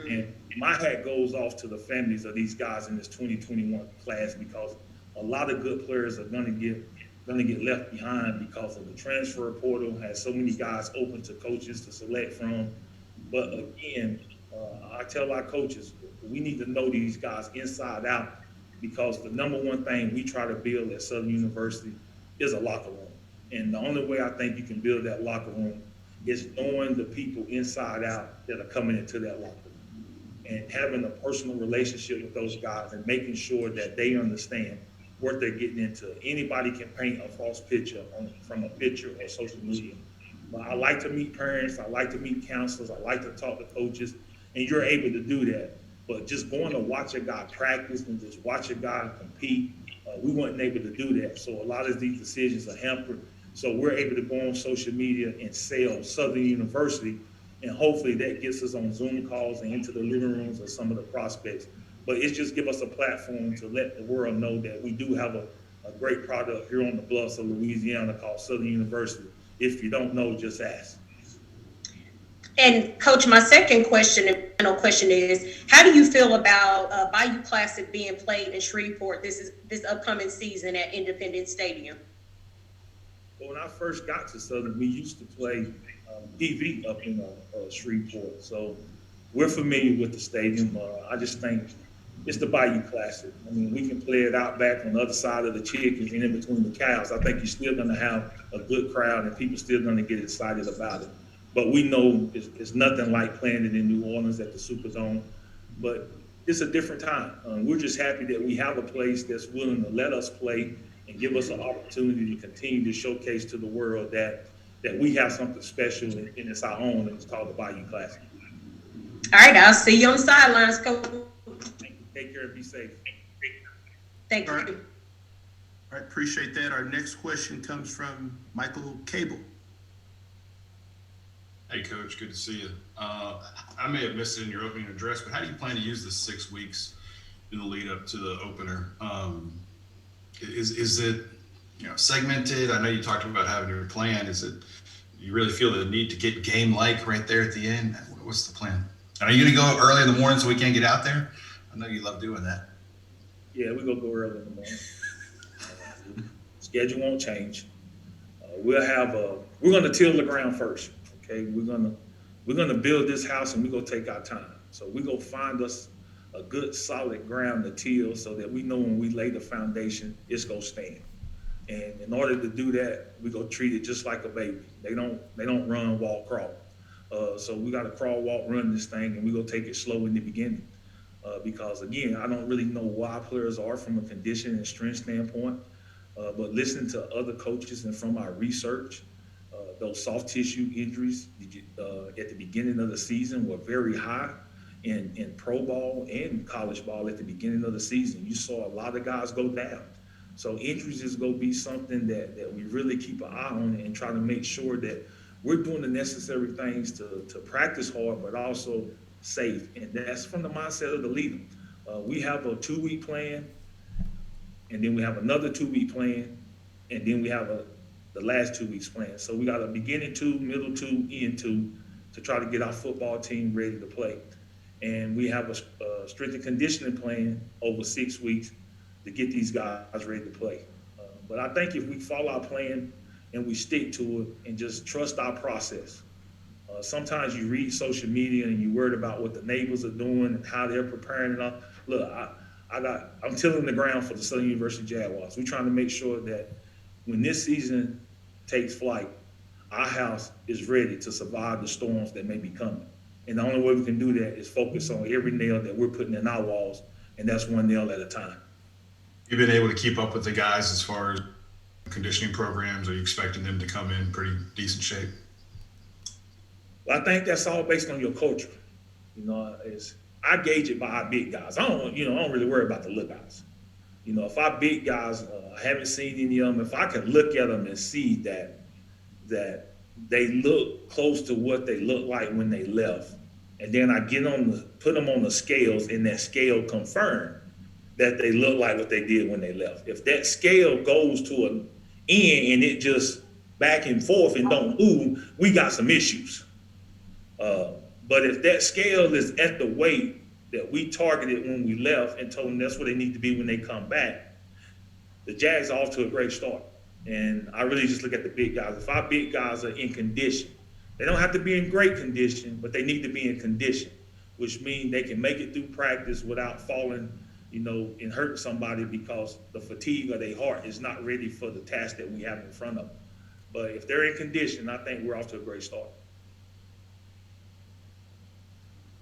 And my hat goes off to the families of these guys in this 2021 class, because a lot of good players are gonna get left behind because of the transfer portal has so many guys open to coaches to select from. But again, I tell our coaches, we need to know these guys inside out, because the number one thing we try to build at Southern University is a locker room. And the only way I think you can build that locker room is knowing the people inside out that are coming into that locker room, and having a personal relationship with those guys and making sure that they understand what they're getting into. Anybody can paint a false picture from a picture or social media. But I like to meet parents, I like to meet counselors, I like to talk to coaches, and you're able to do that. But just going to watch a guy practice and just watch a guy compete, we weren't able to do that. So a lot of these decisions are hampered. So we're able to go on social media and sell Southern University, and hopefully that gets us on Zoom calls and into the living rooms of some of the prospects. But it's just give us a platform to let the world know that we do have a great product here on the Bluffs of Louisiana called Southern University. If you don't know, just ask. And Coach, my second question and final question is, how do you feel about Bayou Classic being played in Shreveport this upcoming season at Independence Stadium? Well, when I first got to Southern, we used to play PV up in Shreveport. So we're familiar with the stadium. I just think it's the Bayou Classic. I mean, we can play it out back on the other side of the chickens and in between the cows. I think you're still going to have a good crowd and people still going to get excited about it. But we know it's nothing like playing it in New Orleans at the Superdome. But it's a different time. We're just happy that we have a place that's willing to let us play and give us an opportunity to continue to showcase to the world that we have something special and it's our own, and it's called the Bayou Classic. All right, I'll see you on the sidelines, Coach. Take care and be safe. Thank you. All right, appreciate that. Our next question comes from Michael Cable. Hey, Coach, good to see you. I may have missed it in your opening address, but how do you plan to use the 6 weeks in the lead up to the opener? Is it segmented? I know you talked about having your plan. Is it you really feel the need to get game-like right there at the end? What's the plan? And are you going to go early in the morning so we can't get out there? I know you love doing that. Yeah, we're going to go early in the morning. Schedule won't change. We're going to till the ground first. Okay, we're gonna build this house and we're gonna take our time. So we're gonna find us a good solid ground to till so that we know when we lay the foundation, it's gonna stand. And in order to do that, we're gonna treat it just like a baby. They don't run, walk, crawl. So we gotta crawl, walk, run this thing, and we're gonna take it slow in the beginning. Because again, I don't really know why players are from a condition and strength standpoint, but listening to other coaches and from our research, those soft tissue injuries at the beginning of the season were very high in pro ball and college ball at the beginning of the season. You saw a lot of guys go down. So injuries is going to be something that we really keep an eye on and try to make sure that we're doing the necessary things to practice hard, but also safe. And that's from the mindset of the leader. We have a 2-week plan, and then we have another 2-week plan, and then we have the last 2 weeks plan. So we got a beginning 2, middle 2, end 2 to try to get our football team ready to play. And we have a strength and conditioning plan over 6 weeks to get these guys ready to play. But I think if we follow our plan and we stick to it and just trust our process. Sometimes you read social media and you're worried about what the neighbors are doing and how they're preparing it up. Look, I'm tilling the ground for the Southern University Jaguars. We're trying to make sure that when this season takes flight, our house is ready to survive the storms that may be coming. And the only way we can do that is focus on every nail that we're putting in our walls, and that's one nail at a time. You've been able to keep up with the guys as far as conditioning programs? Are you expecting them to come in pretty decent shape? Well, I think that's all based on your culture. I gauge it by our big guys. I don't really worry about the little guys. If our big guys, I haven't seen any of them, if I can look at them and see that they look close to what they looked like when they left, and then I put them on the scales, and that scale confirmed that they look like what they did when they left. If that scale goes to an end and it just back and forth and don't move, we got some issues. But if that scale is at the weight that we targeted when we left and told them that's where they need to be when they come back, the Jags are off to a great start. And I really just look at the big guys. If our big guys are in condition, they don't have to be in great condition, but they need to be in condition, which means they can make it through practice without falling, and hurting somebody because the fatigue of their heart is not ready for the task that we have in front of them. But if they're in condition, I think we're off to a great start.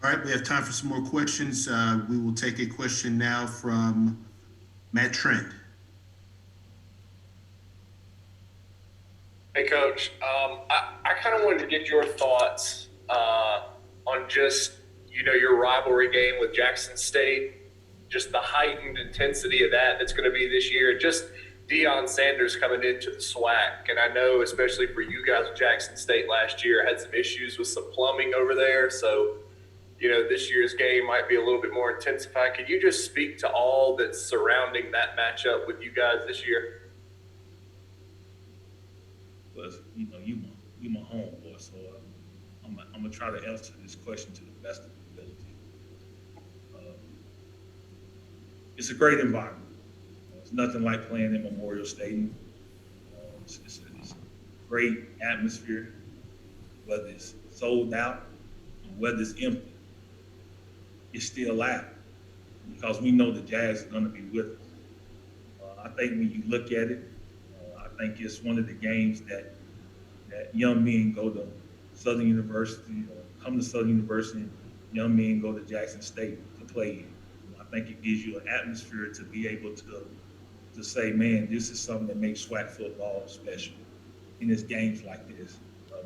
All right, we have time for some more questions. We will take a question now from Matt Trent. Hey, Coach. I kind of wanted to get your thoughts on just, your rivalry game with Jackson State, just the heightened intensity of that's going to be this year. Just Deion Sanders coming into the SWAC. And I know, especially for you guys with Jackson State last year, had some issues with some plumbing over there. So, this year's game might be a little bit more intensified. Can you just speak to all that's surrounding that matchup with you guys this year? Well, you my homeboy, so I'm gonna try to answer this question to the best of my ability. It's a great environment. It's nothing like playing in Memorial Stadium. It's a great atmosphere, whether it's sold out or whether it's empty. It's still loud because we know the Jags are going to be with us. I think when you look at it, I think it's one of the games that young men go to Southern University, or come to Southern University, and young men go to Jackson State to play in. I think it gives you an atmosphere to be able to say, man, this is something that makes SWAC football special. And it's games like this.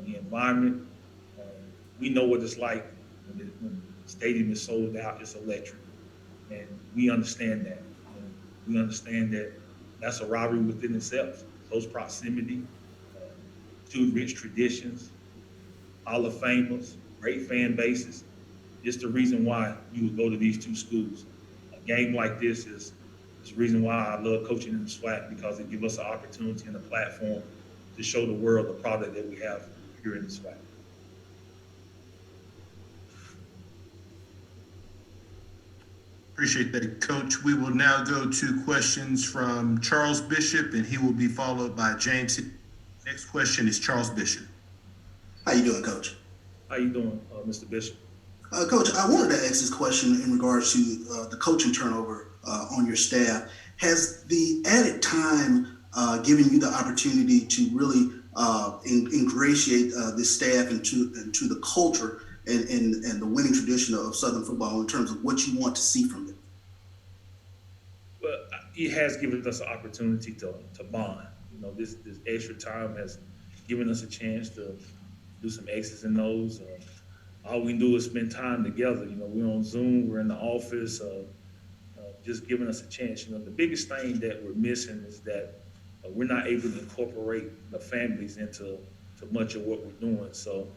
The environment, we know what it's like when the stadium is sold out, it's electric. And we understand that. And we understand that that's a rivalry within itself. Close proximity, two rich traditions, Hall of Famers, great fan bases. It's the reason why you would go to these two schools. A game like this is the reason why I love coaching in the SWAC, because it gives us an opportunity and a platform to show the world the product that we have here in the SWAC. Appreciate that, Coach. We will now go to questions from Charles Bishop, and he will be followed by James. Next question is Charles Bishop. How you doing, Coach? How you doing, Mr. Bishop? Coach, I wanted to ask this question in regards to the coaching turnover on your staff. Has the added time given you the opportunity to really ingratiate this staff into the culture and the winning tradition of Southern football in terms of what you want to see from them? Well, it has given us an opportunity to bond. This extra time has given us a chance to do some X's and O's. All we do is spend time together. We're on Zoom, we're in the office, just giving us a chance. The biggest thing that we're missing is that we're not able to incorporate the families into much of what we're doing. So,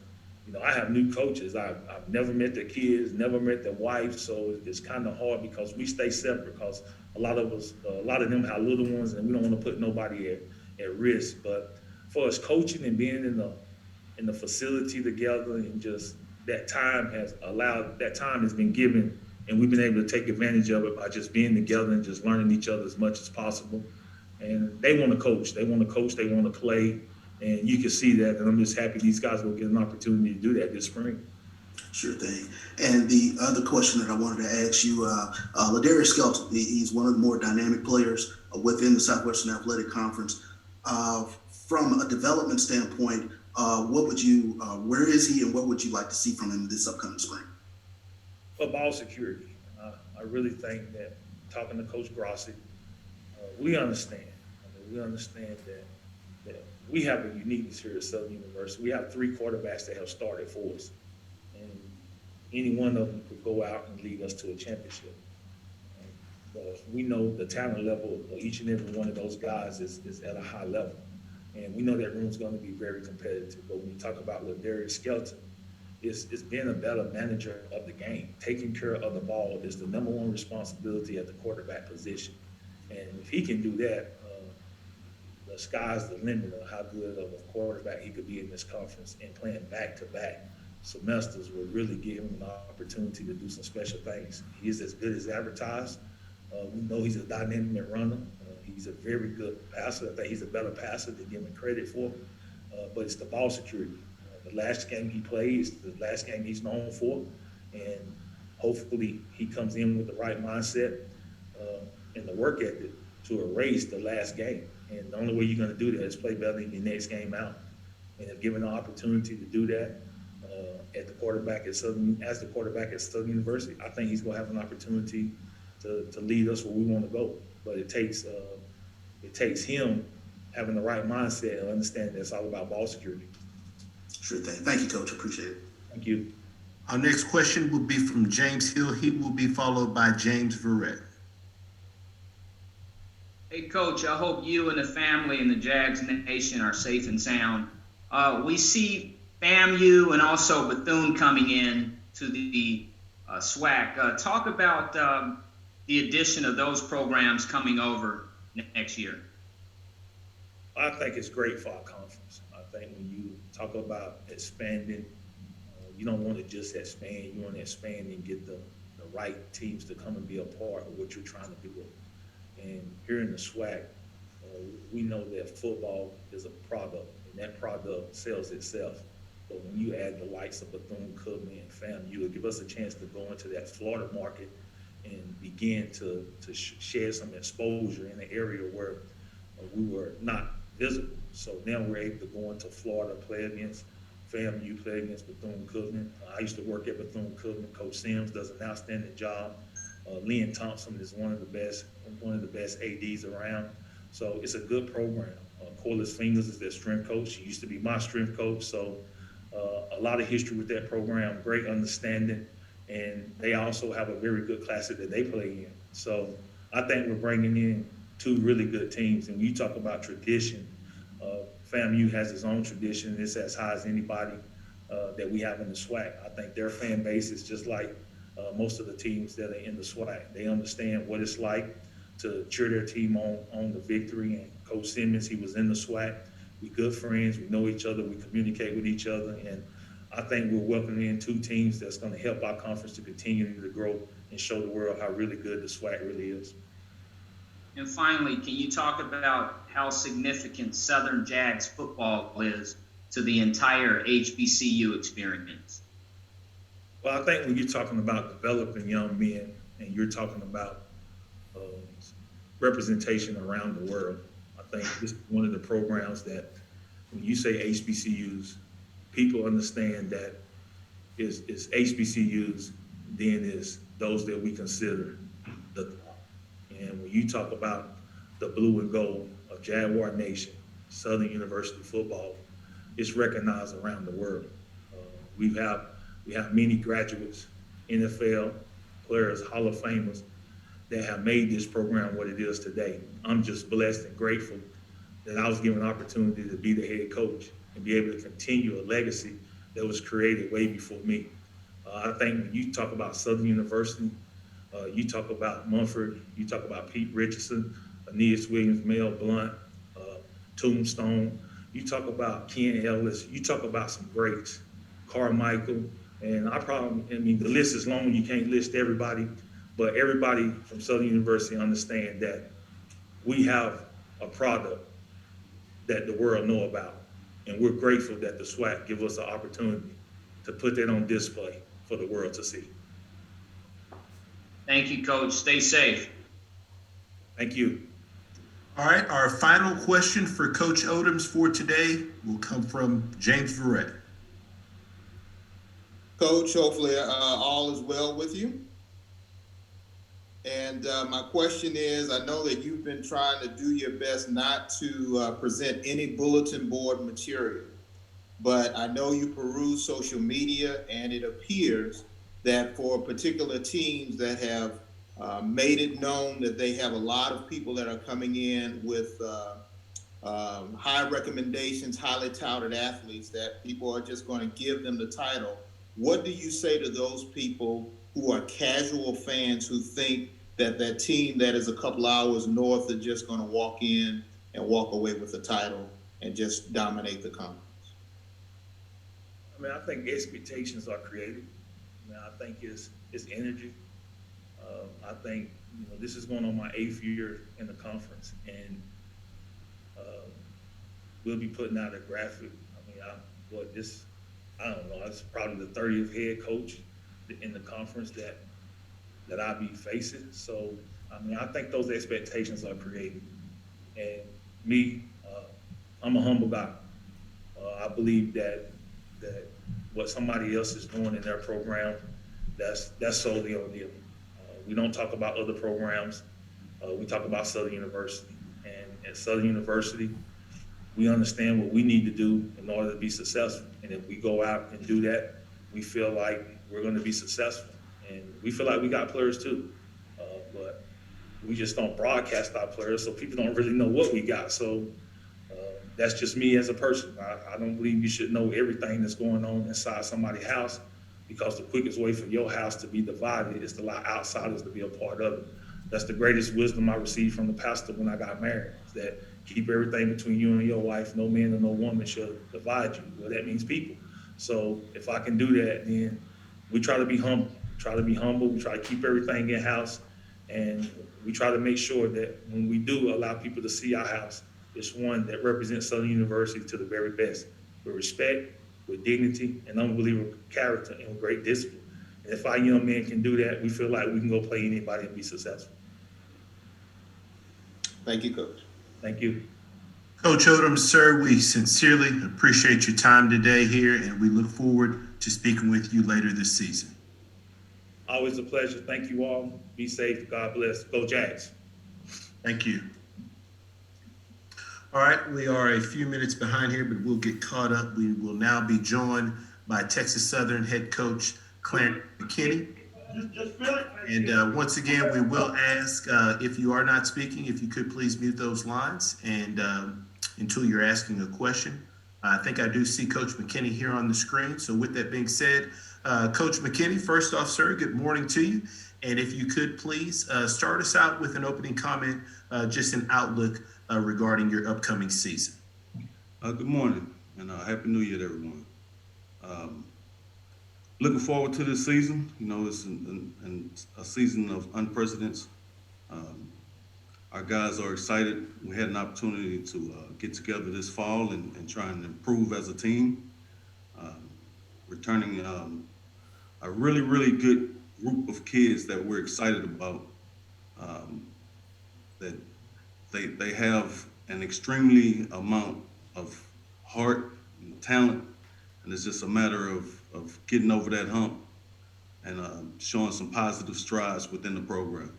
I have new coaches. I've never met their kids, never met their wives, so it's kind of hard because we stay separate because a lot of them have little ones, and we don't want to put nobody at risk. But for us coaching and being in the facility together, and just that time has been given, and we've been able to take advantage of it by just being together and just learning each other as much as possible. And they want to coach. They want to play. And you can see that, and I'm just happy these guys will get an opportunity to do that this spring. Sure thing. And the other question that I wanted to ask you, Ladarius Skelton, he's one of the more dynamic players within the Southwestern Athletic Conference. From a development standpoint, where is he, and what would you like to see from him this upcoming spring? Well, ball security. I really think that, talking to Coach Grossi, we understand. We understand that we have a uniqueness here at Southern University. We have 3 quarterbacks that have started for us, and any one of them could go out and lead us to a championship. But we know the talent level of each and every one of those guys is at a high level, and we know that room's going to be very competitive. But when you talk about Ladarius Skelton, it's being a better manager of the game. Taking care of the ball is the number one responsibility at the quarterback position, and if he can do that, the sky's the limit of how good of a quarterback he could be in this conference, and playing back-to-back semesters will really give him an opportunity to do some special things. He is as good as advertised. We know he's a dynamic runner. He's a very good passer. I think he's a better passer than give him credit for. But it's the ball security. The last game he played is the last game he's known for, and hopefully he comes in with the right mindset and the work ethic to erase the last game. And the only way you're going to do that is play better in your next game out. And if given the opportunity to do that as the quarterback at Southern University, I think he's going to have an opportunity to lead us where we want to go. But it takes him having the right mindset and understanding that it's all about ball security. Sure thing. Thank you, Coach. Appreciate it. Thank you. Our next question will be from James Hill. He will be followed by James Verrett. Hey, Coach, I hope you and the family and the Jags Nation are safe and sound. We see FAMU and also Bethune coming in to the SWAC. Talk about the addition of those programs coming over next year. I think it's great for our conference. I think when you talk about expanding, you don't want to just expand. You want to expand and get the right teams to come and be a part of what you're trying to do. And here in the SWAC, we know that football is a product, and that product sells itself. But when you add the likes of Bethune-Cookman and FAMU, it give us a chance to go into that Florida market and begin to share some exposure in an area where we were not visible. So now we're able to go into Florida, play against FAMU, play against Bethune-Cookman. I used to work at Bethune-Cookman. Coach Sims does an outstanding job. Lynn Thompson is one of the best ADs around. So it's a good program. Corliss Fingers is their strength coach. She used to be my strength coach. So a lot of history with that program, great understanding. And they also have a very good classic that they play in. So I think we're bringing in two really good teams. And when you talk about tradition, FAMU has its own tradition. It's as high as anybody that we have in the SWAC. I think their fan base is just like most of the teams that are in the SWAC. They understand what it's like to cheer their team on the victory. And Coach Simmons, he was in the SWAC. We're good friends. We know each other. We communicate with each other. And I think we're welcoming in two teams that's going to help our conference to continue to grow and show the world how really good the SWAC really is. And finally, can you talk about how significant Southern Jags football is to the entire HBCU experience? Well, I think when you're talking about developing young men and you're talking about representation around the world, I think this is one of the programs that when you say HBCUs, people understand that is HBCUs, then is those that we consider the top. And when you talk about the blue and gold of Jaguar Nation, Southern University football, it's recognized around the world. We have many graduates, NFL players, Hall of Famers that have made this program what it is today. I'm just blessed and grateful that I was given an opportunity to be the head coach and be able to continue a legacy that was created way before me. I think when you talk about Southern University, you talk about Mumford, you talk about Pete Richardson, Aeneas Williams, Mel Blunt, Tombstone, you talk about Ken Ellis, you talk about some greats, Carmichael, and the list is long, you can't list everybody, but everybody from Southern University understand that we have a product that the world know about. And we're grateful that the SWAC give us an opportunity to put that on display for the world to see. Thank you, Coach. Stay safe. Thank you. All right, our final question for Coach Odums for today will come from James Verrett. Coach, hopefully all is well with you. And my question is, I know that you've been trying to do your best not to present any bulletin board material, but I know you peruse social media, and it appears that for particular teams that have made it known that they have a lot of people that are coming in with high recommendations, highly touted athletes, that people are just going to give them the title. What do you say to those people who are casual fans who think that that team that is a couple hours north are just going to walk in and walk away with the title and just dominate the conference? I mean, I think expectations are created. I mean, I think it's energy. I think, this is going on my 8th year in the conference, and we'll be putting out a graphic. I mean, I don't know, it's probably the 30th head coach in the conference that I'll be facing. So, I mean, I think those expectations are created. And me, I'm a humble guy. I believe that what somebody else is doing in their program, that's solely on them. We don't talk about other programs. We talk about Southern University. And at Southern University, we understand what we need to do in order to be successful. And if we go out and do that, we feel like we're going to be successful. And we feel like we got players too. But we just don't broadcast our players, so people don't really know what we got. So that's just me as a person. I don't believe you should know everything that's going on inside somebody's house, because the quickest way for your house to be divided is to allow outsiders to be a part of it. That's the greatest wisdom I received from the pastor when I got married, is that keep everything between you and your wife. No man or no woman should divide you. Well, that means people. So if I can do that, then we try to be humble. We try to keep everything in-house, and we try to make sure that when we do allow people to see our house, it's one that represents Southern University to the very best, with respect, with dignity, and unbelievable character, and with great discipline. And if our young men can do that, we feel like we can go play anybody and be successful. Thank you, Coach. Thank you. Coach Odums, sir, we sincerely appreciate your time today here, and we look forward to speaking with you later this season. Always a pleasure. Thank you all. Be safe. God bless. Go Jags. Thank you. All right, we are a few minutes behind here, but we'll get caught up. We will now be joined by Texas Southern head coach Clarence McKinney. And once again, we will ask if you are not speaking, if you could please mute those lines and until you're asking a question. I think I do see Coach McKinney here on the screen. So with that being said, Coach McKinney, first off, sir, good morning to you. And if you could please start us out with an opening comment, just an outlook regarding your upcoming season. Good morning and Happy New Year to everyone. Looking forward to this season. It's a season of unprecedented. Our guys are excited. We had an opportunity to get together this fall and try and improve as a team. Returning a really, really good group of kids that we're excited about. That they have an extremely amount of heart and talent, and it's just a matter of getting over that hump and showing some positive strides within the program.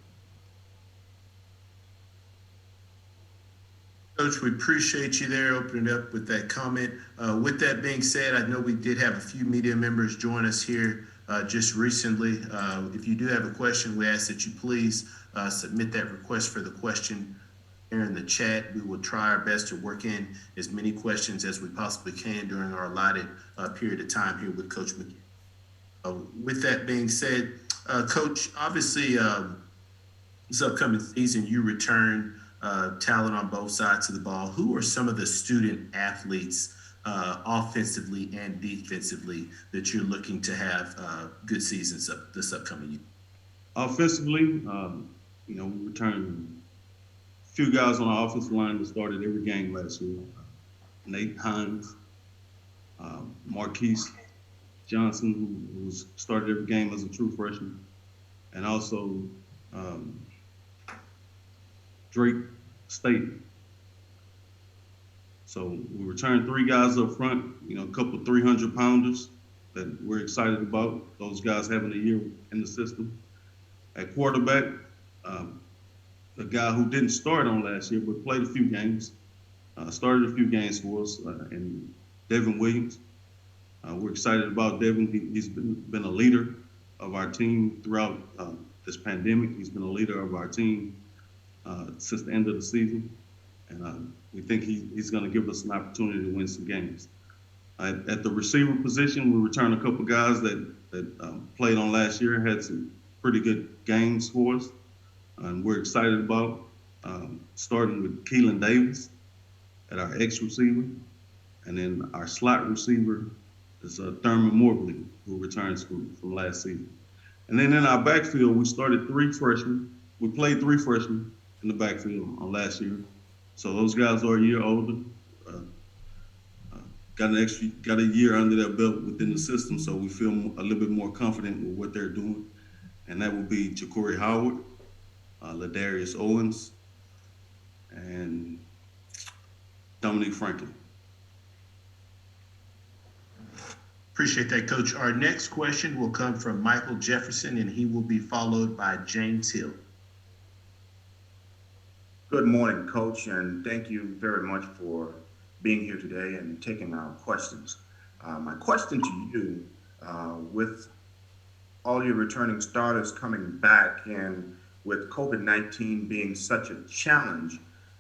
Coach, we appreciate you there opening up with that comment. With that being said, I know we did have a few media members join us here just recently. If you do have a question, we ask that you please submit that request for the question here in the chat. We will try our best to work in as many questions as we possibly can during our allotted period of time here with Coach McKinney. With that being said, Coach, obviously this upcoming season you return talent on both sides of the ball. Who are some of the student athletes offensively and defensively that you're looking to have good seasons this upcoming year? Offensively, we returned a few guys on our offensive line that started every game last year. Nate Hines, Marquise Johnson, who started every game as a true freshman, and also Drake State. So we returned 3 guys up front, a couple 300-pounders that we're excited about, those guys having a year in the system. At quarterback, the guy who didn't start on last year but played a few games, started a few games for us, and Devin Williams. We're excited about Devin. He's been a leader of our team throughout this pandemic. He's been a leader of our team since the end of the season. And we think he's going to give us an opportunity to win some games. At the receiver position, we returned a couple guys that played on last year, had some pretty good games for us. And we're excited about starting with Keelan Davis. at our X receiver. And then our slot receiver is Thurman Mobley, who returns from last season. And then in our backfield, we started 3 freshmen. We played 3 freshmen in the backfield on last year. So those guys are a year older. Got a year under their belt within the system, so we feel a little bit more confident with what they're doing. And that would be Ja'Cory Howard, Ladarius Owens, and Dominique Franklin. Appreciate that, Coach. Our next question will come from Michael Jefferson, and he will be followed by James Hill. Good morning, Coach, and thank you very much for being here today and taking our questions. My question to you, with all your returning starters coming back and with COVID-19 being such a challenge,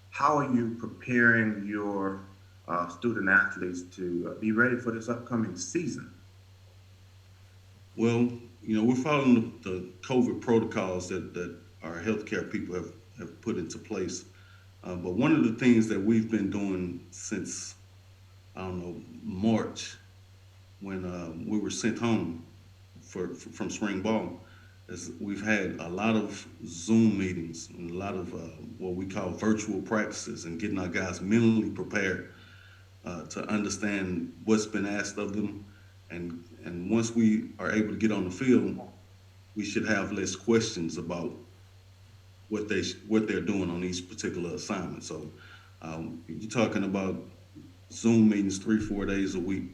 how are you preparing your student athletes to be ready for this upcoming season? Well, we're following the COVID protocols that our healthcare people have put into place. But one of the things that we've been doing since, March, when we were sent home from spring ball, is we've had a lot of Zoom meetings and a lot of what we call virtual practices and getting our guys mentally prepared to understand what's been asked of them. And once we are able to get on the field, we should have less questions about what they're doing on each particular assignment. So you're talking about Zoom meetings 3-4 days a week.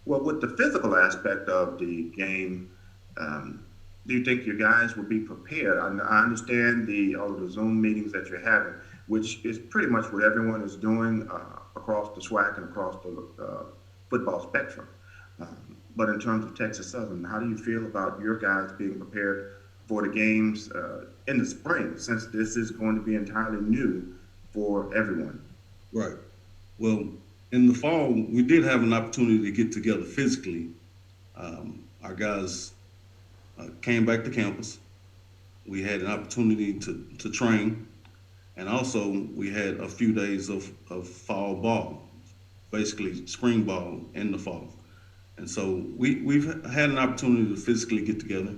Well, with the physical aspect of the game, do you think your guys will be prepared? I understand all of the Zoom meetings that you're having, which is pretty much what everyone is doing across the SWAC and across the football spectrum. But in terms of Texas Southern, how do you feel about your guys being prepared for the games in the spring, since this is going to be entirely new for everyone? Right. Well, in the fall, we did have an opportunity to get together physically. Our guys came back to campus. We had an opportunity to train. And also, we had a few days of fall ball, basically spring ball in the fall. And so we've had an opportunity to physically get together,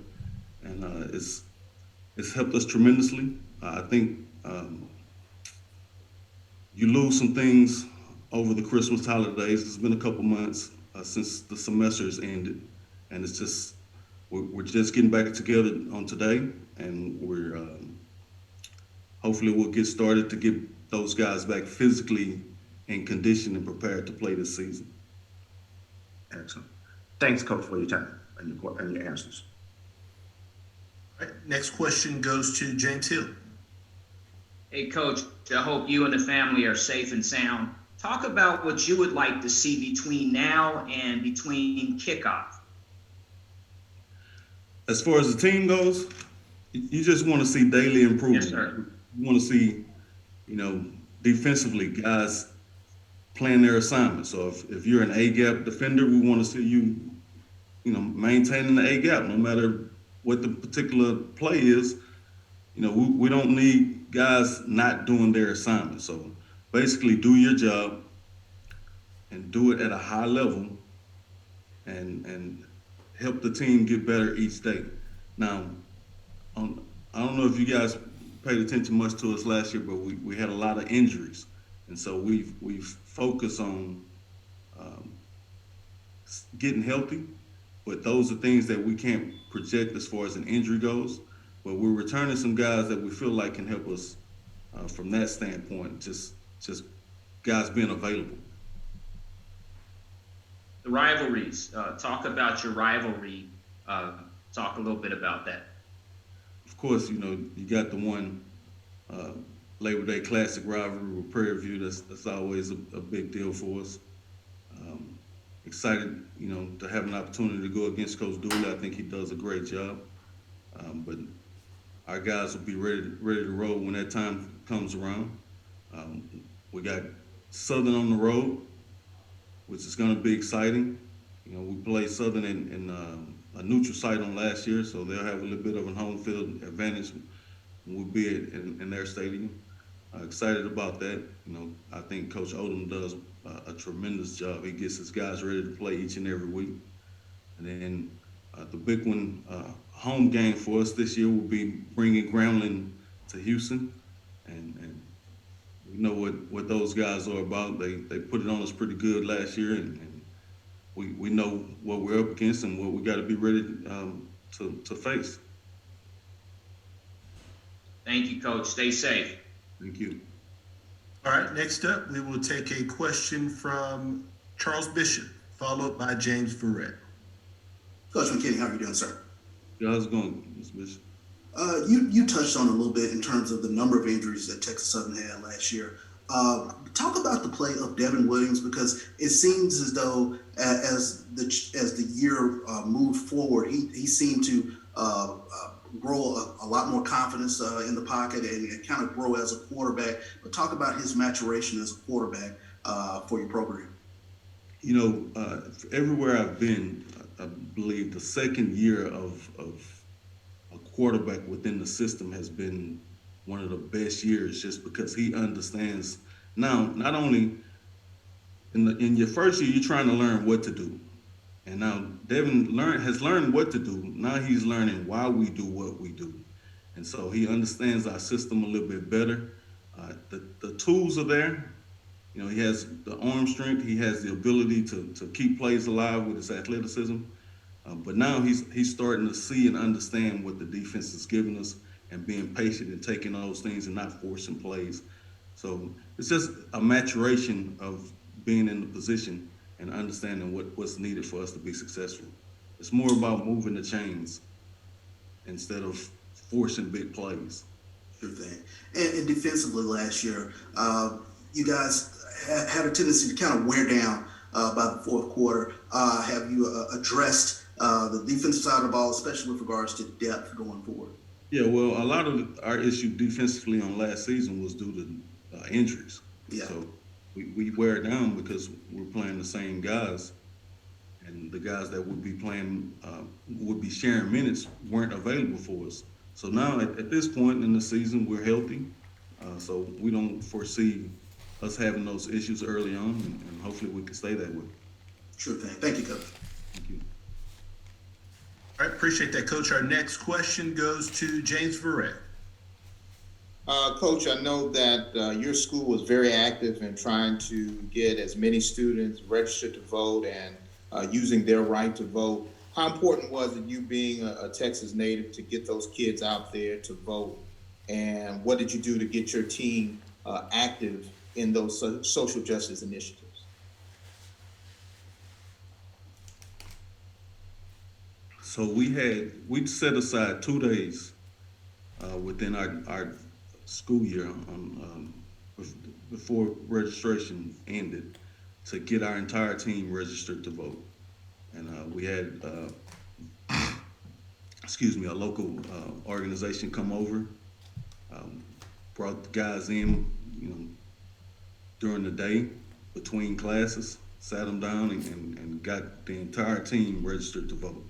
and it's helped us tremendously. I think you lose some things over the Christmas holidays. It's been a couple months since the semester's ended, and it's just we're just getting back together on today, and we're hopefully we'll get started to get those guys back physically in condition and prepared to play this season. Excellent. Thanks, Coach, for your time and your answers. All right, next question goes to James Hill. Hey, Coach, I hope you and the family are safe and sound. Talk about what you would like to see between now and between kickoff. As far as the team goes, you just want to see daily improvement. Yes, sir. You want to see, defensively, guys playing their assignment. So if you're an A-gap defender, we want to see you, maintaining the A-gap, no matter what the particular play is. We don't need guys not doing their assignment. So basically do your job and do it at a high level and help the team get better each day. Now, I don't know if you guys paid attention much to us last year, but we had a lot of injuries. And so we've focused on getting healthy, but those are things that we can't project as far as an injury goes. But we're returning some guys that we feel like can help us from that standpoint, just guys being available. The rivalries, talk about your rivalry. Talk a little bit about that. Of course, you got the one Labor Day Classic rivalry with Prairie View. That's always a big deal for us. Excited, to have an opportunity to go against Coach Dooley. I think he does a great job. But our guys will be ready to roll when that time comes around. We got Southern on the road, which is going to be exciting. We played Southern in a neutral site on last year, so they'll have a little bit of a home field advantage. We'll be in their stadium. Excited about that. You know, I think Coach Odom does a tremendous job. He gets his guys ready to play each and every week. And then the big one, home game for us this year will be bringing Grambling to Houston. And we know what those guys are about. They put it on us pretty good last year, and we know what we're up against and what we got to be ready to face. Thank you, Coach. Stay safe. Thank you. All right, next up, we will take a question from Charles Bishop, followed by James Verrett. Coach McKinney, how are you doing, sir? Yeah, how's it going, Mr. Bishop? You touched on it a little bit in terms of the number of injuries that Texas Southern had last year. Talk about the play of Devin Williams, because it seems as though as the year moved forward, he seemed to grow a lot more confidence in the pocket and kind of grow as a quarterback. But talk about his maturation as a quarterback for your program. You know, everywhere I've been, I believe the second year of a quarterback within the system has been one of the best years, just because he understands now, not only in your first year, you're trying to learn what to do. And now Devin has learned what to do. Now he's learning why we do what we do. And so he understands our system a little bit better. The tools are there. You know, he has the arm strength. He has the ability to keep plays alive with his athleticism. But now he's starting to see and understand what the defense is giving us and being patient and taking those things and not forcing plays. So it's just a maturation of being in the position and understanding what's needed for us to be successful. It's more about moving the chains instead of forcing big plays. Sure thing. And defensively last year, you guys had a tendency to kind of wear down by the fourth quarter. Have you addressed the defensive side of the ball, especially with regards to depth going forward? Yeah, well, a lot of our issue defensively on last season was due to injuries. Yeah. So we wear it down because we're playing the same guys, and the guys that would be playing, would be sharing minutes weren't available for us. So now at this point in the season, we're healthy. So we don't foresee us having those issues early on, and hopefully we can stay that way. Sure thing. Thank you, Coach. Thank you. All right, appreciate that, Coach. Our next question goes to James Verrett. Coach, I know that your school was very active in trying to get as many students registered to vote and using their right to vote. How important was it, you being a Texas native, to get those kids out there to vote? And what did you do to get your team active in those social justice initiatives? So we set aside 2 days within our school year before registration ended to get our entire team registered to vote. And we had, a local organization come over, brought the guys in, during the day between classes, sat them down and got the entire team registered to vote.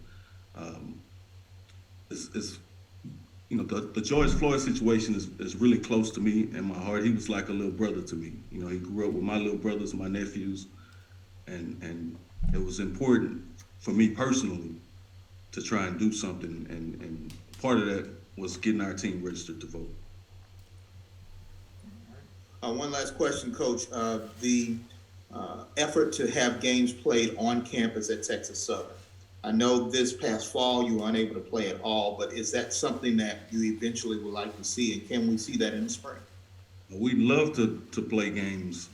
The George Floyd situation is really close to me and my heart. He was like a little brother to me. He grew up with my little brothers, my nephews, and it was important for me personally to try and do something. And part of that was getting our team registered to vote. One last question, Coach. The effort to have games played on campus at Texas Southern. I know this past fall you were unable to play at all, but is that something that you eventually would like to see, and can we see that in the spring? We'd love to play games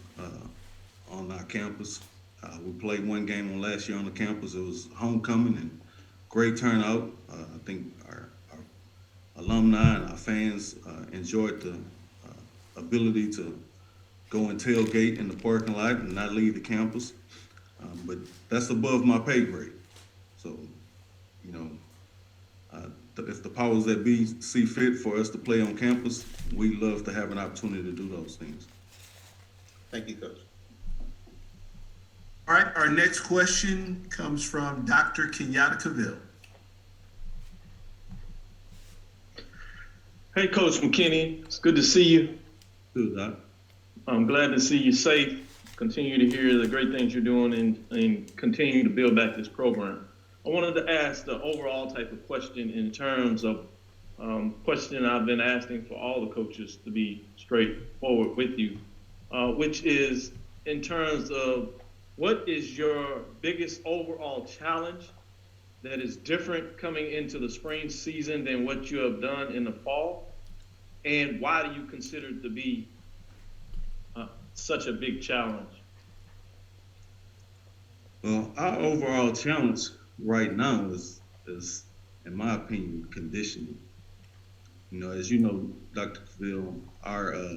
on our campus. We played one game on last year on the campus. It was homecoming and great turnout. I think our alumni and our fans enjoyed the ability to go and tailgate in the parking lot and not leave the campus. But that's above my pay grade. So, if the powers that be see fit for us to play on campus, we'd love to have an opportunity to do those things. Thank you, Coach. All right, our next question comes from Dr. Kenyatta Cavill. Hey, Coach McKinney, it's good to see you. Good, Doc. I'm glad to see you safe. Continue to hear the great things you're doing and continue to build back this program. I wanted to ask the overall type of question in terms of question I've been asking for all the coaches to be straightforward with you, which is in terms of what is your biggest overall challenge that is different coming into the spring season than what you have done in the fall? And why do you consider it to be such a big challenge? Well, our overall challenge right now is, in my opinion, conditioning. You know, as you know, Dr. Cavill, our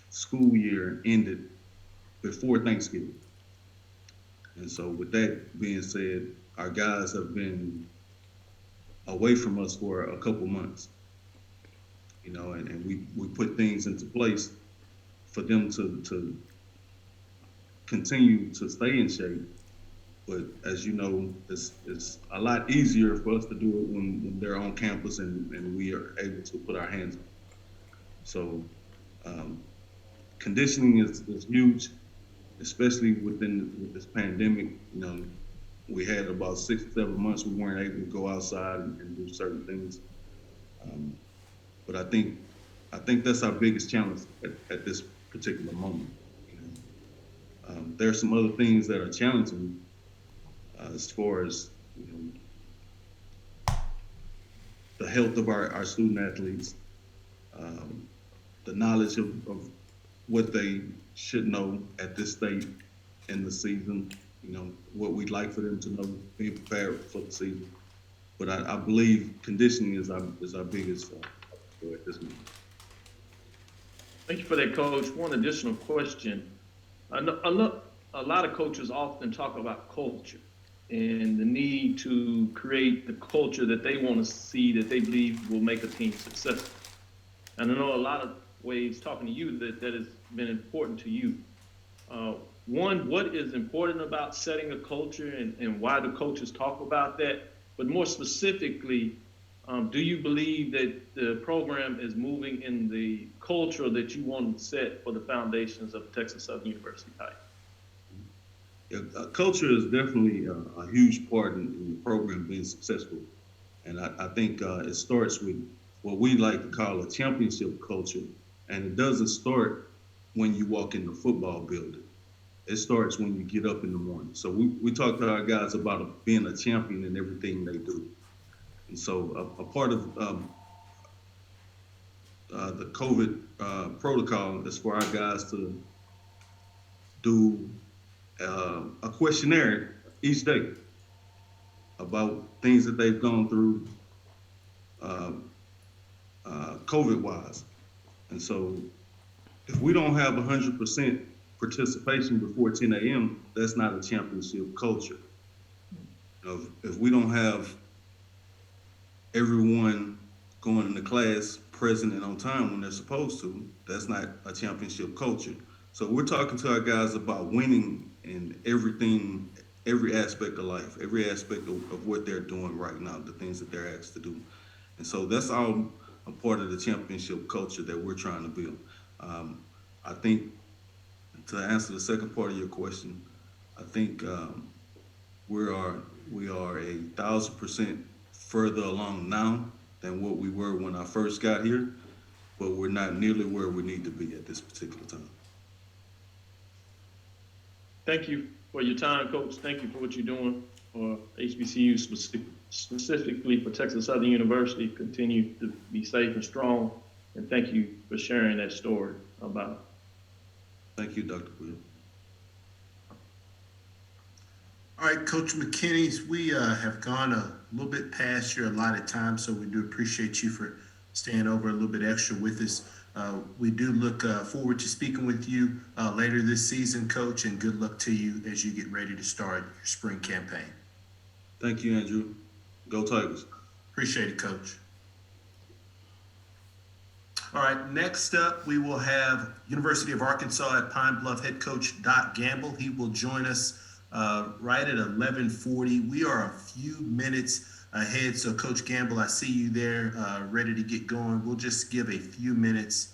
school year ended before Thanksgiving. And so with that being said, our guys have been away from us for a couple months, you know, and we put things into place for them to continue to stay in shape. But as you know, it's a lot easier for us to do it when they're on campus and we are able to put our hands on them. So conditioning is huge, especially with this pandemic. You know, we had about 6 or 7 months we weren't able to go outside and do certain things. But I think that's our biggest challenge at this particular moment. You know, there are some other things that are challenging as far as, you know, the health of our student athletes, the knowledge of what they should know at this stage in the season, you know, what we'd like for them to know, being prepared for the season. But I believe conditioning is our biggest goal at this moment. Thank you for that, Coach. One additional question. A lot of coaches often talk about culture and the need to create the culture that they want to see, that they believe will make a team successful. And I know a lot of ways, talking to you, that has been important to you. One, what is important about setting a culture and why do coaches talk about that? But more specifically, do you believe that the program is moving in the culture that you want to set for the foundations of Texas Southern University High? Yeah, culture is definitely a huge part in the program being successful. And I think it starts with what we like to call a championship culture. And it doesn't start when you walk in the football building. It starts when you get up in the morning. So we talk to our guys about being a champion in everything they do. And so a part of the COVID protocol is for our guys to do a questionnaire each day about things that they've gone through COVID-wise. And so if we don't have 100% participation before 10 a.m., that's not a championship culture. If we don't have everyone going into class present and on time when they're supposed to, that's not a championship culture. So we're talking to our guys about winning in everything, every aspect of life, every aspect of what they're doing right now, the things that they're asked to do. And so that's all a part of the championship culture that we're trying to build. I think, to answer the second part of your question, I think we are 1,000% further along now than what we were when I first got here, but we're not nearly where we need to be at this particular time. Thank you for your time, Coach. Thank you for what you're doing for HBCU, specifically for Texas Southern University. Continue to be safe and strong, and thank you for sharing that story about it. Thank you, Dr. Will. All right, Coach McKinney, we have gone a little bit past your allotted time, so we do appreciate you for staying over a little bit extra with us. We do look forward to speaking with you later this season, Coach, and good luck to you as you get ready to start your spring campaign. Thank you, Andrew. Go Tigers. Appreciate it, Coach. All right, next up, we will have University of Arkansas at Pine Bluff head coach Doc Gamble. He will join us right at 11:40. We are a few minutes ahead. So Coach Gamble, I see you there, ready to get going. We'll just give a few minutes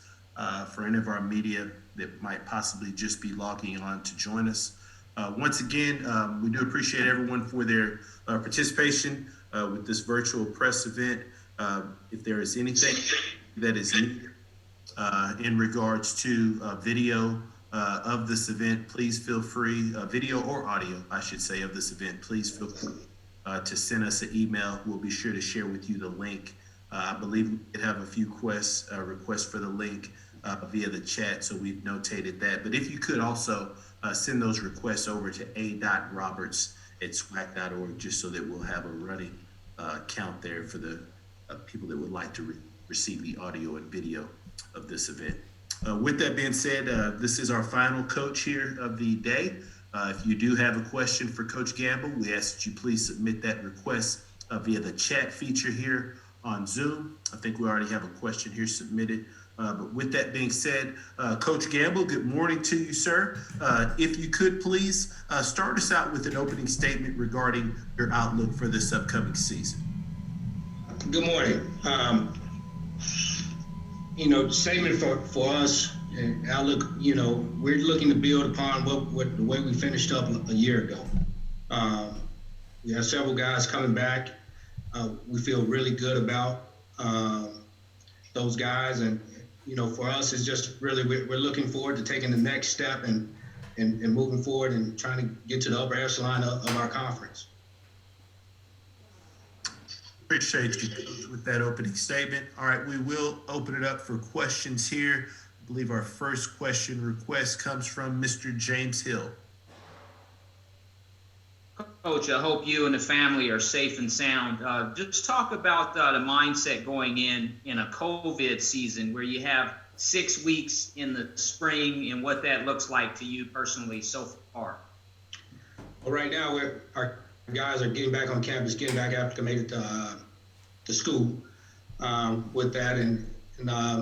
for any of our media that might possibly just be logging on to join us. Once again, we do appreciate everyone for their participation with this virtual press event. If there is anything that is needed in regards to video of this event, please feel free, video or audio, I should say, of this event, please feel free to send us an email. We'll be sure to share with you the link. I believe we did have a few requests for the link via the chat, so we've notated that. But if you could also send those requests over to a.roberts@swac.org, just so that we'll have a running count there for the people that would like to receive the audio and video of this event. With that being said, this is our final coach here of the day. If you do have a question for Coach Gamble, we ask that you please submit that request via the chat feature here on Zoom. I think we already have a question here submitted. But with that being said, Coach Gamble, good morning to you, sir. If you could please start us out with an opening statement regarding your outlook for this upcoming season. Good morning. Statement for us, outlook, we're looking to build upon what the way we finished up a year ago. We have several guys coming back. We feel really good about those guys, and for us, it's just really we're looking forward to taking the next step and moving forward and trying to get to the upper echelon of our conference. Appreciate you with that opening statement. All right, we will open it up for questions here. I believe our first question request comes from Mr. James Hill. Coach, I hope you and the family are safe and sound. Just talk about the mindset going in a COVID season where you have 6 weeks in the spring and what that looks like to you personally so far. Well, right now, our guys are getting back on campus, getting back after they made it to school with that, and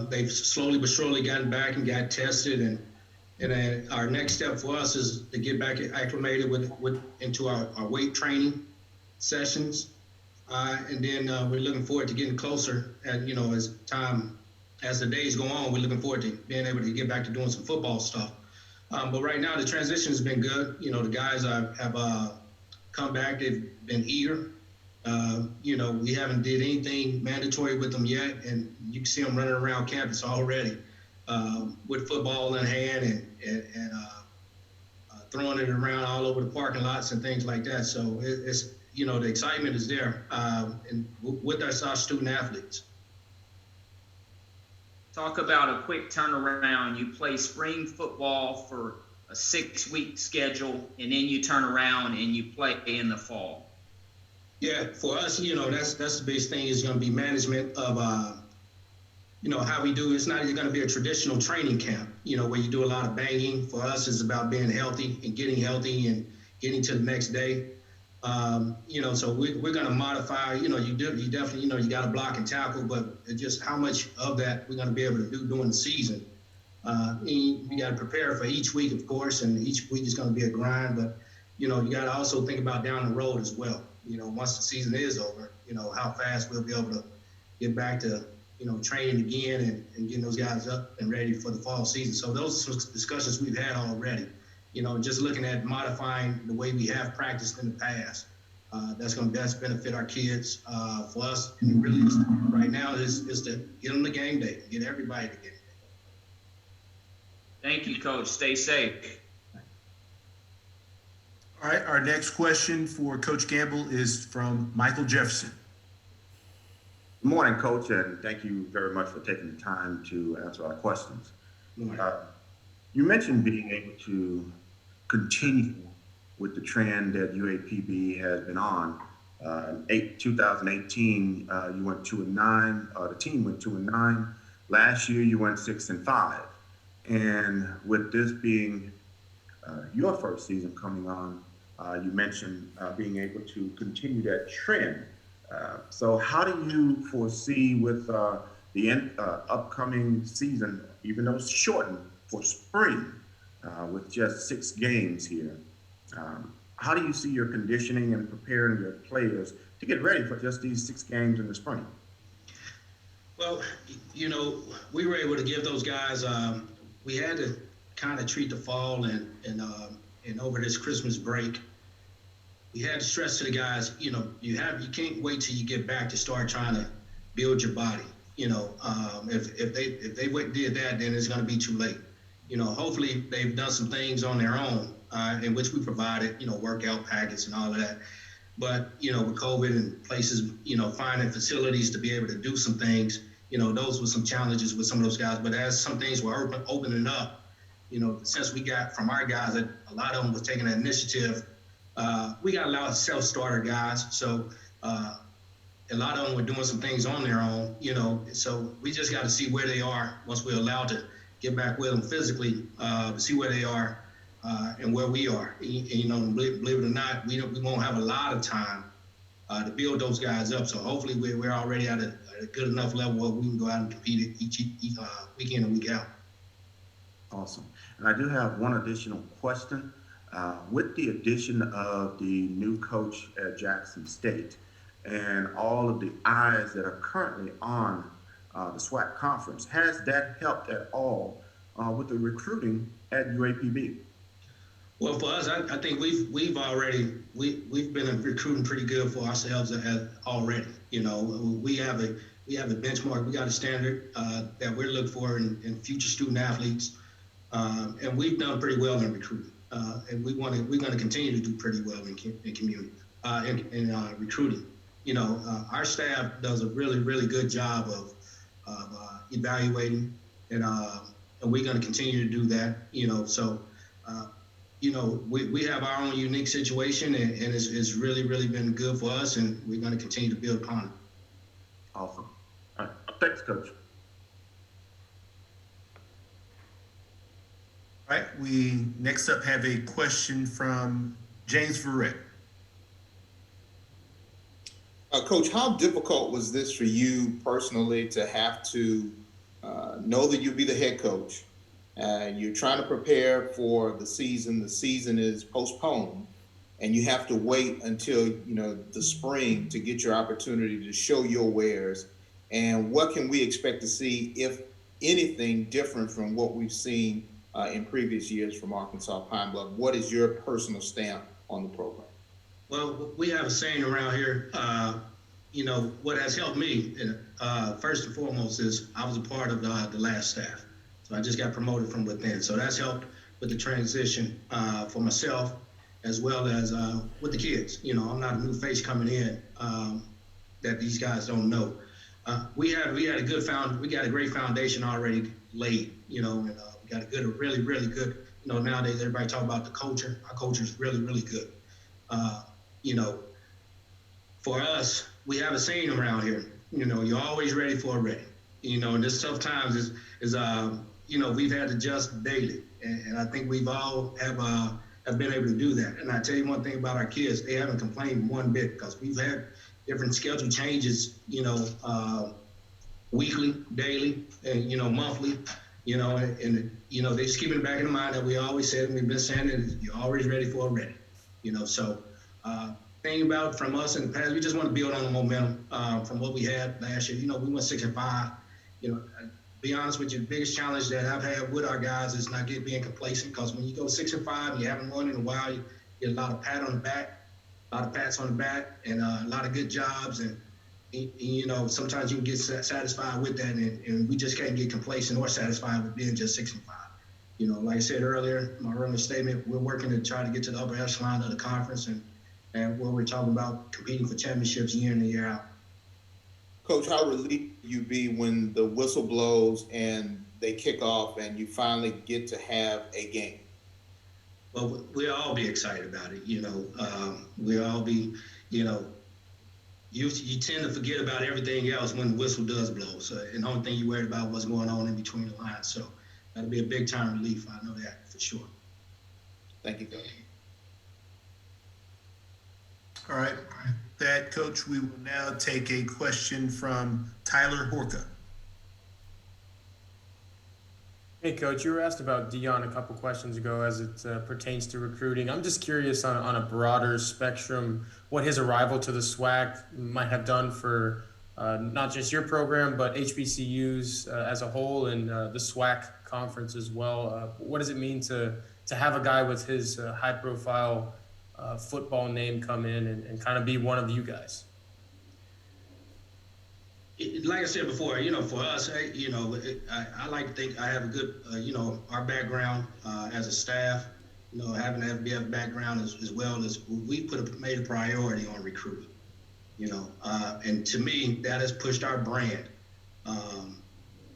they've slowly but surely gotten back and got tested, and then our next step for us is to get back acclimated into our weight training sessions, and then we're looking forward to getting closer. And as the days go on, we're looking forward to being able to get back to doing some football stuff. But right now, the transition has been good. The guys have come back. They've been eager. We haven't did anything mandatory with them yet, and you can see them running around campus already with football in hand and throwing it around all over the parking lots and things like that. So it's the excitement is there, and with our student athletes. Talk about a quick turnaround. You play spring football for a 6-week schedule, and then you turn around and you play in the fall. Yeah, for us, that's the biggest thing is going to be management of, how we do. It's not going to be a traditional training camp, where you do a lot of banging. For us, it's about being healthy and getting to the next day. So we're going to modify, you definitely, you got to block and tackle, but just how much of that we're going to be able to do during the season. We got to prepare for each week, of course, and each week is going to be a grind, but, you got to also think about down the road as well. Once the season is over, how fast we'll be able to get back to, training again and getting those guys up and ready for the fall season. So those are discussions we've had already, just looking at modifying the way we have practiced in the past. That's going to best benefit our kids. For us, and really right now is to get them the game day, get everybody to get it. Thank you, Coach. Stay safe. All right, our next question for Coach Gamble is from Michael Jefferson. Good morning, Coach, and thank you very much for taking the time to answer our questions. You mentioned being able to continue with the trend that UAPB has been on. 2018, you went 2-9. The team went 2-9. Last year, you went 6-5. And with this being your first season coming on, you mentioned being able to continue that trend. So how do you foresee with the upcoming season, even though it's shortened for spring, with just 6 games here, how do you see your conditioning and preparing your players to get ready for just these 6 games in the spring? Well, you know, we were able to give those guys, we had to kind of treat the fall and over this Christmas break, we had to stress to the guys, you know, you can't wait till you get back to start trying to build your body. You know, if they did that, then it's going to be too late. You know, hopefully they've done some things on their own, in which we provided, you know, workout packets and all of that. But, you know, with COVID and places, you know, finding facilities to be able to do some things, you know, those were some challenges with some of those guys. But as some things were opening up, you know, since we got from our guys that a lot of them was taking that initiative, we got a lot of self-starter guys. So a lot of them were doing some things on their own, you know. So we just got to see where they are once we're allowed to get back with them physically, to see where they are and where we are. And, you know, believe it or not, we won't have a lot of time to build those guys up. So hopefully we're already at a good enough level where we can go out and compete each week in and week out. Awesome. And I do have one additional question. With the addition of the new coach at Jackson State and all of the eyes that are currently on the SWAC conference, has that helped at all with the recruiting at UAPB? Well, for us, I think we've been recruiting pretty good for ourselves already. You know, we have a benchmark, we got a standard that we're looking for in future student athletes, and we've done pretty well in recruiting, and we're going to continue to do pretty well in community in recruiting. You know, our staff does a really good job of evaluating, and we're going to continue to do that. You know, so. You know, we have our own unique situation, and it's really been good for us, and we're going to continue to build upon it. Awesome. All right. Thanks, Coach. All right, we next up have a question from James Verrett. Coach, how difficult was this for you personally to have to know that you'll be the head coach? You're trying to prepare for the season. The season is postponed, and you have to wait until, you know, the spring to get your opportunity to show your wares. And what can we expect to see, if anything, different from what we've seen in previous years from Arkansas Pine Bluff? What is your personal stamp on the program? Well, we have a saying around here. You know, what has helped me, first and foremost, is I was a part of the last staff. I just got promoted from within. So that's helped with the transition for myself, as well as with the kids. You know, I'm not a new face coming in that these guys don't know. We got a great foundation already laid, you know, and we got a really good, you know, nowadays everybody talk about the culture. Our culture is really good. You know, for us, we have a saying around here, you know, you're always ready for a ready. You know, and this tough times is you know, we've had to adjust daily, and I think we've all have been able to do that. And I tell you one thing about our kids, they haven't complained one bit, because we've had different schedule changes, you know, weekly, daily, and, you know, monthly, you know, and you know, they just keep in the back of the mind that we always said, and we've been saying it, you're always ready for a ready, you know. So thing about from us in the past, we just want to build on the momentum from what we had last year. You know, we went 6-5, you know. Be honest with you, the biggest challenge that I've had with our guys is not being complacent, because when you go 6-5 and you haven't won in a while, you get a lot of pats on the back, and a lot of good jobs, and you know, sometimes you can get satisfied with that, and we just can't get complacent or satisfied with being just 6-5. You know, like I said earlier, my earlier statement, we're working to try to get to the upper echelon of the conference, and where we're talking about competing for championships year in and year out. Coach, how relieved you be when the whistle blows and they kick off and you finally get to have a game? Well, we'll all be excited about it. You know, we'll all be, you know, you tend to forget about everything else when the whistle does blow. So, and the only thing you worried about what's going on in between the lines. So that'll be a big time relief. I know that for sure. Thank you, Coach. All right. That, Coach, we will now take a question from Tyler Horka. Hey, Coach, you were asked about Dion a couple questions ago as it pertains to recruiting. I'm just curious on a broader spectrum what his arrival to the SWAC might have done for not just your program, but HBCUs as a whole and the SWAC conference as well. What does it mean to have a guy with his high-profile football name come in and kind of be one of you guys? Like I said before, for us, I like to think I have a good, our background as a staff, having to be a background as well as we made a priority on recruiting, and to me, that has pushed our brand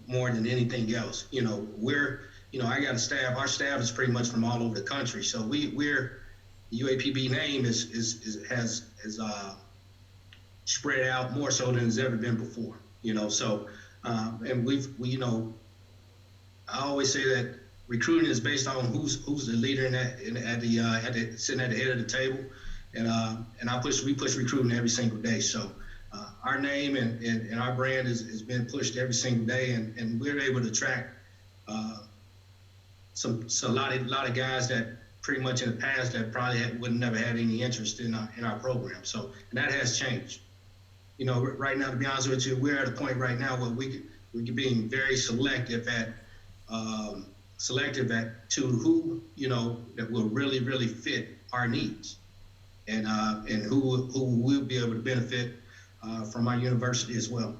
more than anything else. I got a staff, our staff is pretty much from all over the country. So we're the UAPB name has spread out more so than it's ever been before, so, and I always say that recruiting is based on who's the leader sitting at the head of the table. And we push recruiting every single day. So our name and our brand has been pushed every single day, and we're able to attract a lot of guys that pretty much in the past that probably would never had any interest in our program. So, and that has changed. Right now, to be honest with you, we're at a point right now where we can be very selective to who that will really fit our needs, and who will be able to benefit from our university as well.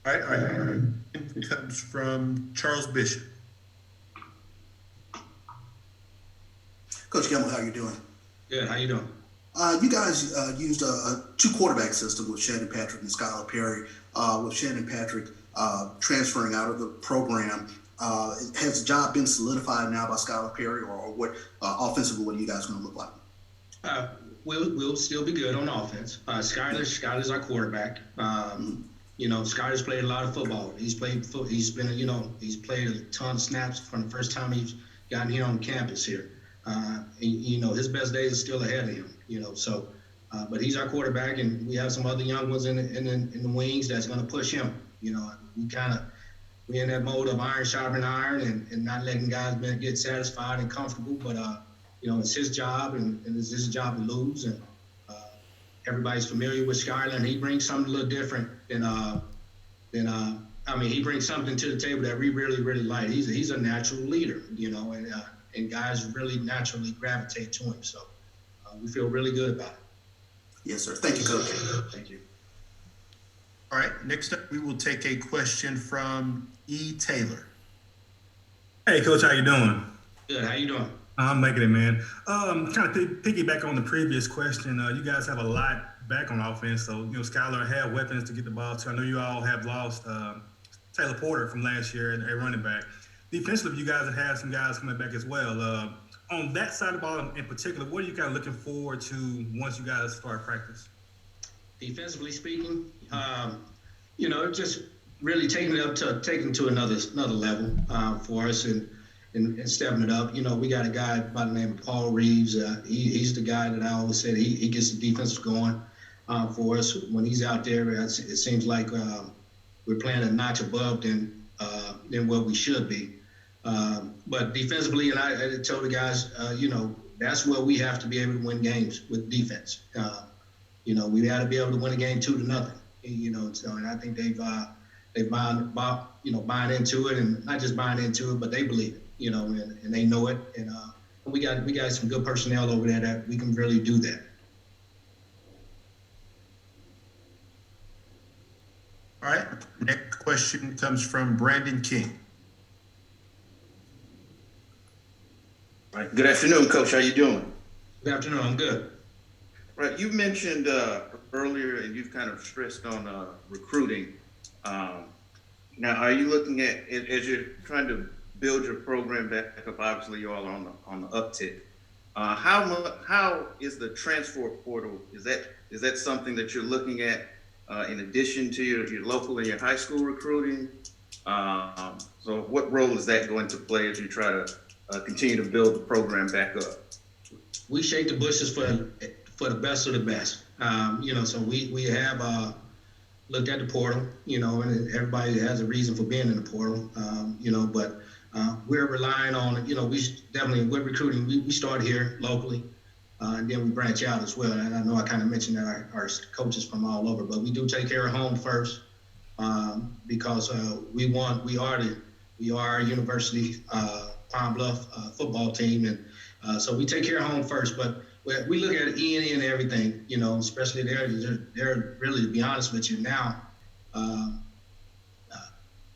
All right. It comes from Charles Bishop. Coach Gamble, how you doing? Good. How you doing? You guys used a two-quarterback system with Shannon Patrick and Skylar Perry. With Shannon Patrick transferring out of the program, has the job been solidified now by Skylar Perry, or what offensively, what are you guys going to look like? We'll still be good on offense. Skylar's our quarterback. Skylar's played a lot of football. He's played a ton of snaps from the first time he's gotten here on campus here. His best days are still ahead of him. But he's our quarterback, and we have some other young ones in the wings that's going to push him. We in that mode of iron sharpening iron, and not letting guys get satisfied and comfortable. But it's his job, and it's his job to lose. And everybody's familiar with Skylar, and he brings something a little different he brings something to the table that we really like. He's a natural leader, and guys really naturally gravitate to him. So we feel really good about it. Yes, sir. Thank you, Coach. Thank you. All right. Next up, we will take a question from E. Taylor. Hey, Coach, how you doing? Good. How you doing? I'm making it, man. Kind of piggyback on the previous question. You guys have a lot back on offense, so Skylar had weapons to get the ball to. I know you all have lost Taylor Porter from last year at running back. Defensively, you guys have had some guys coming back as well. On that side of the ball in particular, what are you kind of looking forward to once you guys start practice? Defensively speaking, just really taking it to another level for us and stepping it up. We got a guy by the name of Paul Reeves. He's the guy that I always said he gets the defense going for us. When he's out there, it seems like we're playing a notch above than what we should be. But defensively, and I told the guys, that's where we have to be able to win games with defense. We got to be able to win a game 2-0. And I think they've buying into it, and not just buying into it, but they believe it, and they know it. And we got some good personnel over there that we can really do that. All right. Next question comes from Brandon King. Right. Good afternoon, Coach. How you doing? Good afternoon. I'm good. Right. You mentioned earlier, and you've kind of stressed on recruiting. Now, are you looking at, as you're trying to build your program back up? Obviously, you all are on the uptick. How is the transfer portal? Is that something that you're looking at in addition to your local and your high school recruiting? So, what role is that going to play as you try to continue to build the program back up? We shake the bushes for the best of the best. So we have looked at the portal, and everybody has a reason for being in the portal, but we're relying on, we definitely, with recruiting, we start here locally, and then we branch out as well. And I know I kind of mentioned that our coaches from all over, but we do take care of home first, because we are a University Pine Bluff football team, and so we take care of home first. But we look at E&E and everything, especially they're really, to be honest with you now, the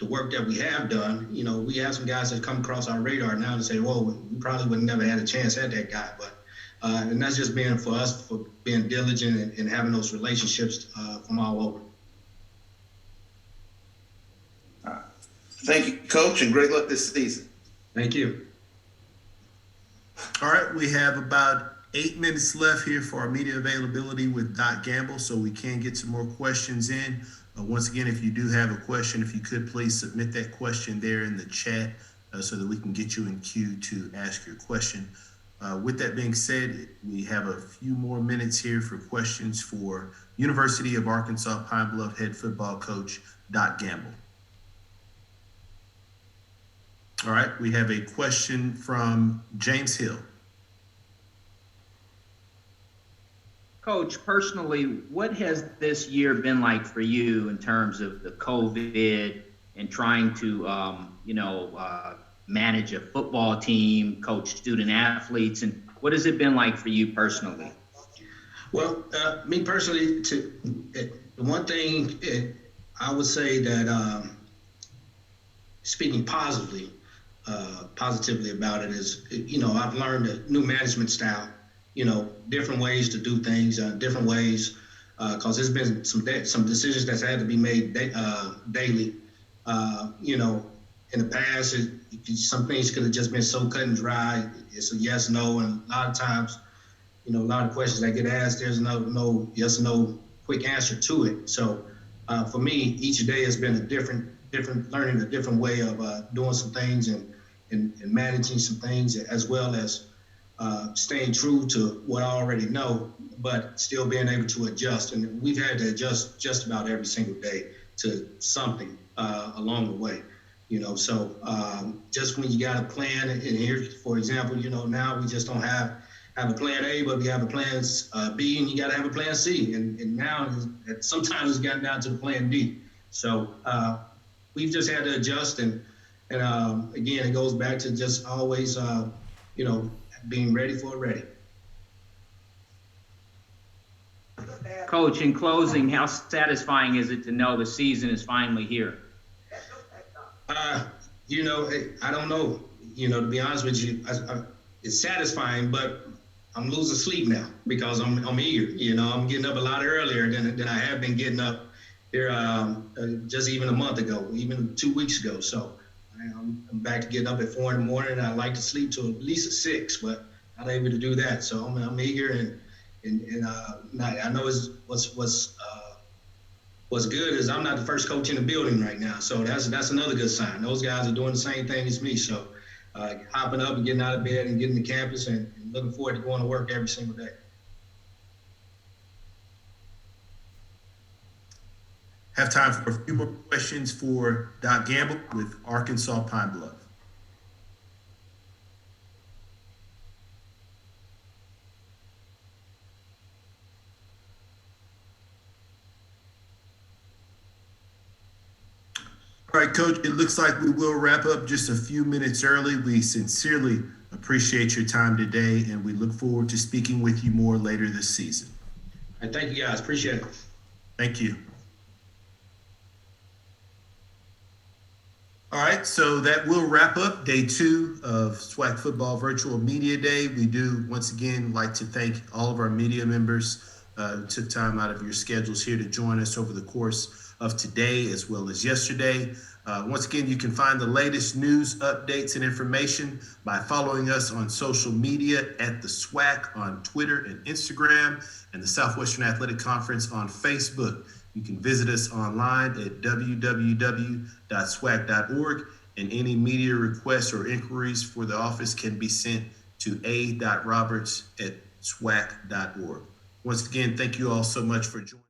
work that we have done, we have some guys that come across our radar now and say, whoa, we probably would have never had a chance at that guy. But and that's just being for us, for being diligent and having those relationships from all over. Thank you, Coach, and great luck this season. Thank you. All right, we have about 8 minutes left here for our media availability with Doc Gamble, so we can get some more questions in. Once again, if you do have a question, if you could please submit that question there in the chat so that we can get you in queue to ask your question. With that being said, we have a few more minutes here for questions for University of Arkansas Pine Bluff head football coach Doc Gamble. All right, we have a question from James Hill. Coach, personally, what has this year been like for you in terms of the COVID and trying to, manage a football team, coach student athletes, and what has it been like for you personally? Well, me personally, the one thing I would say that, speaking positively about it is, I've learned a new management style. Different ways to do things, different ways, because there's been some decisions that's had to be made daily. In the past, some things could have just been so cut and dry. It's a yes, no, and a lot of times, a lot of questions that get asked, there's no yes or no quick answer to it. So for me, each day has been a different learning a different way of doing some things and managing some things, as well as staying true to what I already know, but still being able to adjust. And we've had to adjust just about every single day to something along the way, So just when you got a plan, and here, for example, now we just don't have a plan A, but we have a plan B, and you got to have a plan C. And now sometimes it's gotten down to the plan D. So we've just had to adjust. And again, it goes back to just always, being ready for ready. Coach, in closing, how satisfying is it to know the season is finally here? I don't know. To be honest with you, it's satisfying, but I'm losing sleep now because I'm eager. I'm getting up a lot earlier than I have been getting up here just even a month ago, even 2 weeks ago. So I'm back to getting up at 4 in the morning, and I like to sleep till at least at 6, but not able to do that. So I'm eager, and I know what's good is I'm not the first coach in the building right now. So that's another good sign. Those guys are doing the same thing as me. So hopping up and getting out of bed and getting to campus and looking forward to going to work every single day. Have time for a few more questions for Doc Gamble with Arkansas Pine Bluff. All right, Coach, it looks like we will wrap up just a few minutes early. We sincerely appreciate your time today, and we look forward to speaking with you more later this season. All right, thank you, guys. Appreciate it. Thank you. All right, so that will wrap up day 2 of SWAC Football Virtual Media Day. We do, once again, like to thank all of our media members who took time out of your schedules here to join us over the course of today as well as yesterday. Once again, you can find the latest news, updates, and information by following us on social media at the SWAC on Twitter and Instagram, and the Southwestern Athletic Conference on Facebook. You can visit us online at www.swac.org, and any media requests or inquiries for the office can be sent to a.roberts@swac.org. Once again, thank you all so much for joining.